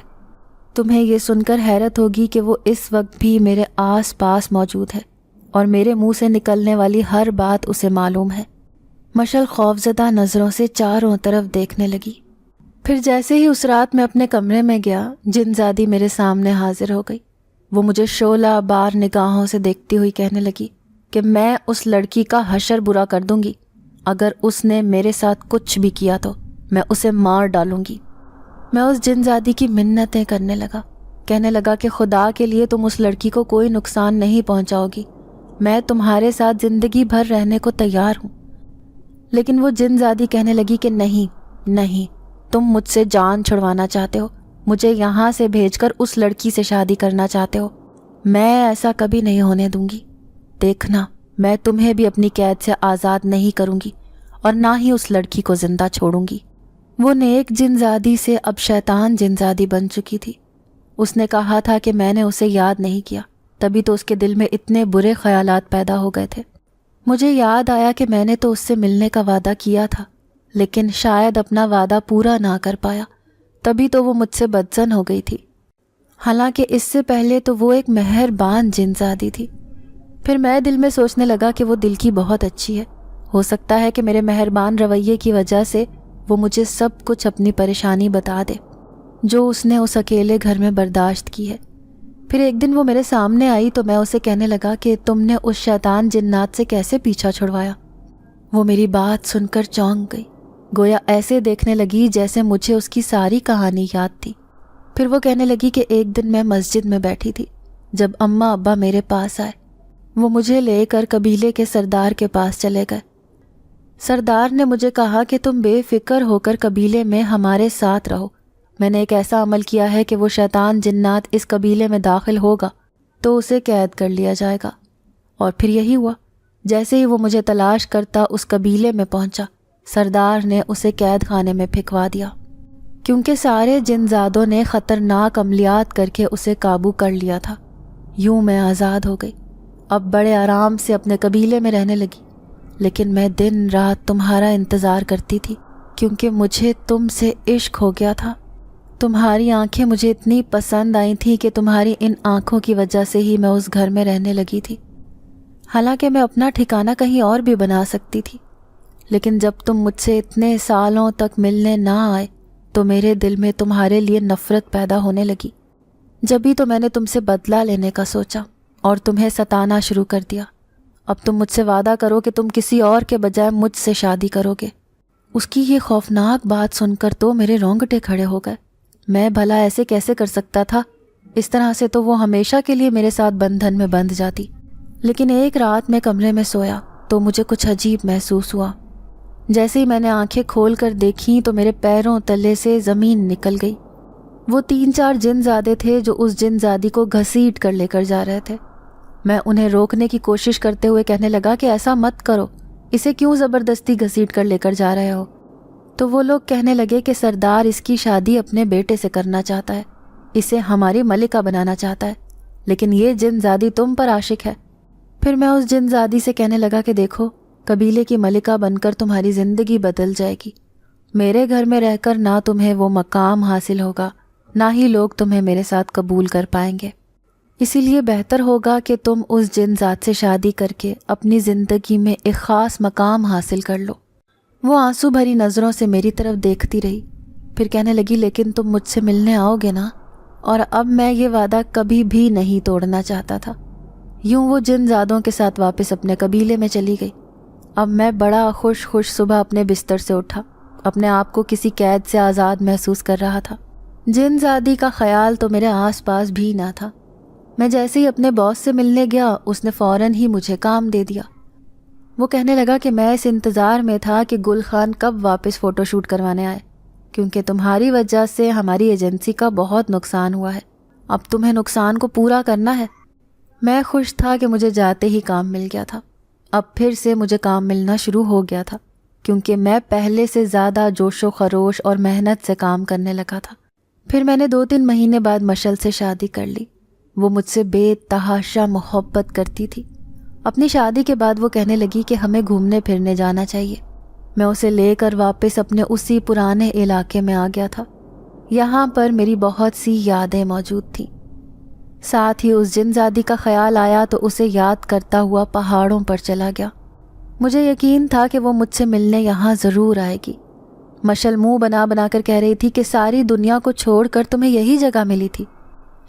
تمہیں یہ سن کر حیرت ہوگی کہ وہ اس وقت بھی میرے آس پاس موجود ہے اور میرے منہ سے نکلنے والی ہر بات اسے معلوم ہے. مشل خوفزدہ نظروں سے چاروں طرف دیکھنے لگی. پھر جیسے ہی اس رات میں اپنے کمرے میں گیا، جنزادی میرے سامنے حاضر ہو گئی. وہ مجھے شعلہ بار نگاہوں سے دیکھتی ہوئی کہنے لگی کہ میں اس لڑکی کا حشر برا کر دوں گی. اگر اس نے میرے ساتھ کچھ بھی کیا تو میں اسے مار ڈالوں گی. میں اس جنزادی کی منتیں کرنے لگا. کہنے لگا کہ خدا کے لیے تم اس لڑکی کو کوئی نقصان نہیں پہنچاؤ گی. میں تمہارے ساتھ زندگی بھر رہنے کو تیار ہوں. لیکن وہ جنزادی کہنے لگی کہ نہیں، تم مجھ سے جان چھڑوانا چاہتے ہو، مجھے یہاں سے بھیج کر اس لڑکی سے شادی کرنا چاہتے ہو. میں ایسا کبھی نہیں ہونے دوں گی. دیکھنا، میں تمہیں بھی اپنی قید سے آزاد نہیں کروں گی اور نہ ہی اس لڑکی کو زندہ چھوڑوں گی. وہ نیک جنزادی سے اب شیطان جنزادی بن چکی تھی. اس نے کہا تھا کہ میں نے اسے یاد نہیں کیا، تبھی تو اس کے دل میں اتنے برے خیالات پیدا ہو گئے تھے. مجھے یاد آیا کہ میں نے تو اس سے ملنے کا وعدہ کیا تھا، لیکن شاید اپنا وعدہ پورا نہ کر پایا، تبھی تو وہ مجھ سے بدظن ہو گئی تھی. حالانکہ اس سے پہلے تو وہ ایک مہربان جنزادی تھی. پھر میں دل میں سوچنے لگا کہ وہ دل کی بہت اچھی ہے. ہو سکتا ہے کہ میرے مہربان رویے کی وجہ سے وہ مجھے سب کچھ اپنی پریشانی بتا دے جو اس نے اس اکیلے گھر میں برداشت کی ہے. پھر ایک دن وہ میرے سامنے آئی تو میں اسے کہنے لگا کہ تم نے اس شیطان جنات سے کیسے پیچھا چھڑوایا. وہ میری بات سن کر چونک گئی، گویا ایسے دیکھنے لگی جیسے مجھے اس کی ساری کہانی یاد تھی. پھر وہ کہنے لگی کہ ایک دن میں مسجد میں بیٹھی تھی جب اماں ابا میرے پاس آئے. وہ مجھے لے کر قبیلے کے سردار کے پاس چلے گئے. سردار نے مجھے کہا کہ تم بے فکر ہو کر قبیلے میں ہمارے ساتھ رہو. میں نے ایک ایسا عمل کیا ہے کہ وہ شیطان جنات اس قبیلے میں داخل ہوگا تو اسے قید کر لیا جائے گا. اور پھر یہی ہوا. جیسے ہی وہ مجھے تلاش کرتا اس قبیلے میں پہنچا، سردار نے اسے قید خانے میں پھینکوا دیا. کیونکہ سارے جنزادوں نے خطرناک عملیات کر کے اسے قابو کر لیا تھا. یوں میں آزاد ہو گئی. اب بڑے آرام سے اپنے قبیلے میں رہنے لگی. لیکن میں دن رات تمہارا انتظار کرتی تھی کیونکہ مجھے تم سے عشق ہو گیا تھا. تمہاری آنکھیں مجھے اتنی پسند آئی تھیں کہ تمہاری ان آنکھوں کی وجہ سے ہی میں اس گھر میں رہنے لگی تھی۔ حالانکہ میں اپنا ٹھکانہ کہیں اور بھی بنا سکتی تھی، لیکن جب تم مجھ سے اتنے سالوں تک ملنے نہ آئے تو میرے دل میں تمہارے لیے نفرت پیدا ہونے لگی۔ جبھی تو میں نے تم سے بدلہ لینے کا سوچا اور تمہیں ستانا شروع کر دیا۔ اب تم مجھ سے وعدہ کرو کہ تم کسی اور کے بجائے مجھ سے شادی کرو گے۔ اس کی یہ خوفناک بات سن کر تو میرے رونگٹے کھڑے ہو گئے۔ میں بھلا ایسے کیسے کر سکتا تھا؟ اس طرح سے تو وہ ہمیشہ کے لیے میرے ساتھ بندھن میں بندھ جاتی۔ لیکن ایک رات میں کمرے میں سویا تو مجھے کچھ عجیب محسوس ہوا۔ جیسے ہی میں نے آنکھیں کھول کر دیکھیں تو میرے پیروں تلے سے زمین نکل گئی۔ وہ 3-4 جن زادے تھے جو اس جن زادی کو گھسیٹ کر لے کر جا رہے تھے۔ میں انہیں روکنے کی کوشش کرتے ہوئے کہنے لگا کہ ایسا مت کرو، اسے کیوں زبردستی گھسیٹ کر لے کر جا رہے ہو؟ تو وہ لوگ کہنے لگے کہ سردار اس کی شادی اپنے بیٹے سے کرنا چاہتا ہے، اسے ہماری ملکہ بنانا چاہتا ہے، لیکن یہ جن زادی تم پر عاشق ہے۔ پھر میں اس جن زادی سے کہنے لگا کہ دیکھو، قبیلے کی ملکہ بن کر تمہاری زندگی بدل جائے گی۔ میرے گھر میں رہ کر نہ تمہیں وہ مقام حاصل ہوگا، نہ ہی لوگ تمہیں میرے ساتھ قبول کر پائیں گے۔ اسی لیے بہتر ہوگا کہ تم اس جن ذات سے شادی کر کے اپنی زندگی میں ایک خاص مقام حاصل کر لو۔ وہ آنسو بھری نظروں سے میری طرف دیکھتی رہی، پھر کہنے لگی لیکن تم مجھ سے ملنے آؤ گے نا؟ اور اب میں یہ وعدہ کبھی بھی نہیں توڑنا چاہتا تھا۔ یوں وہ جن زادوں کے ساتھ واپس اپنے قبیلے میں چلی گئی۔ اب میں بڑا خوش صبح اپنے بستر سے اٹھا، اپنے آپ کو کسی قید سے آزاد محسوس کر رہا تھا۔ جن زادی کا خیال تو میرے آس پاس بھی نہ تھا۔ میں جیسے ہی اپنے باس سے ملنے گیا اس نے فوراً ہی مجھے کام دے دیا۔ وہ کہنے لگا کہ میں اس انتظار میں تھا کہ گل خان کب واپس فوٹو شوٹ کروانے آئے، کیونکہ تمہاری وجہ سے ہماری ایجنسی کا بہت نقصان ہوا ہے، اب تمہیں نقصان کو پورا کرنا ہے۔ میں خوش تھا کہ مجھے جاتے ہی کام مل گیا تھا۔ اب پھر سے مجھے کام ملنا شروع ہو گیا تھا، کیونکہ میں پہلے سے زیادہ جوش و خروش اور محنت سے کام کرنے لگا تھا۔ پھر میں نے 2-3 مہینے بعد مشل سے شادی کر لی۔ وہ مجھ سے بے تحاشا محبت کرتی تھی۔ اپنی شادی کے بعد وہ کہنے لگی کہ ہمیں گھومنے پھرنے جانا چاہیے۔ میں اسے لے کر واپس اپنے اسی پرانے علاقے میں آ گیا تھا۔ یہاں پر میری بہت سی یادیں موجود تھیں۔ ساتھ ہی اس جن زادی کا خیال آیا تو اسے یاد کرتا ہوا پہاڑوں پر چلا گیا۔ مجھے یقین تھا کہ وہ مجھ سے ملنے یہاں ضرور آئے گی۔ مشل منہ بنا کر کہہ رہی تھی کہ ساری دنیا کو چھوڑ کر تمہیں یہی جگہ ملی تھی،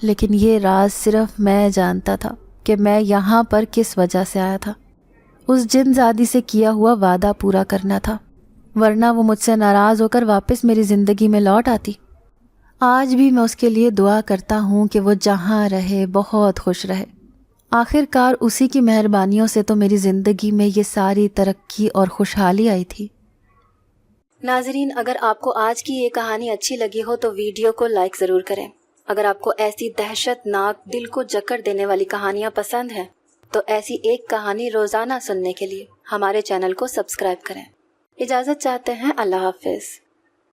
لیکن یہ راز صرف میں جانتا تھا کہ میں یہاں پر کس وجہ سے آیا تھا۔ اس جن زادی سے کیا ہوا وعدہ پورا کرنا تھا، ورنہ وہ مجھ سے ناراض ہو کر واپس میری زندگی میں لوٹ آتی۔ آج بھی میں اس کے لیے دعا کرتا ہوں کہ وہ جہاں رہے بہت خوش رہے۔ آخر کار اسی کی مہربانیوں سے تو میری زندگی میں یہ ساری ترقی اور خوشحالی آئی تھی۔ ناظرین، اگر آپ کو آج کی یہ کہانی اچھی لگی ہو تو ویڈیو کو لائک ضرور کریں۔ اگر آپ کو ایسی دہشت ناک دل کو جکڑ دینے والی کہانیاں پسند ہیں تو ایسی ایک کہانی روزانہ سننے کے لیے ہمارے چینل کو سبسکرائب کریں۔ اجازت چاہتے ہیں، اللہ حافظ۔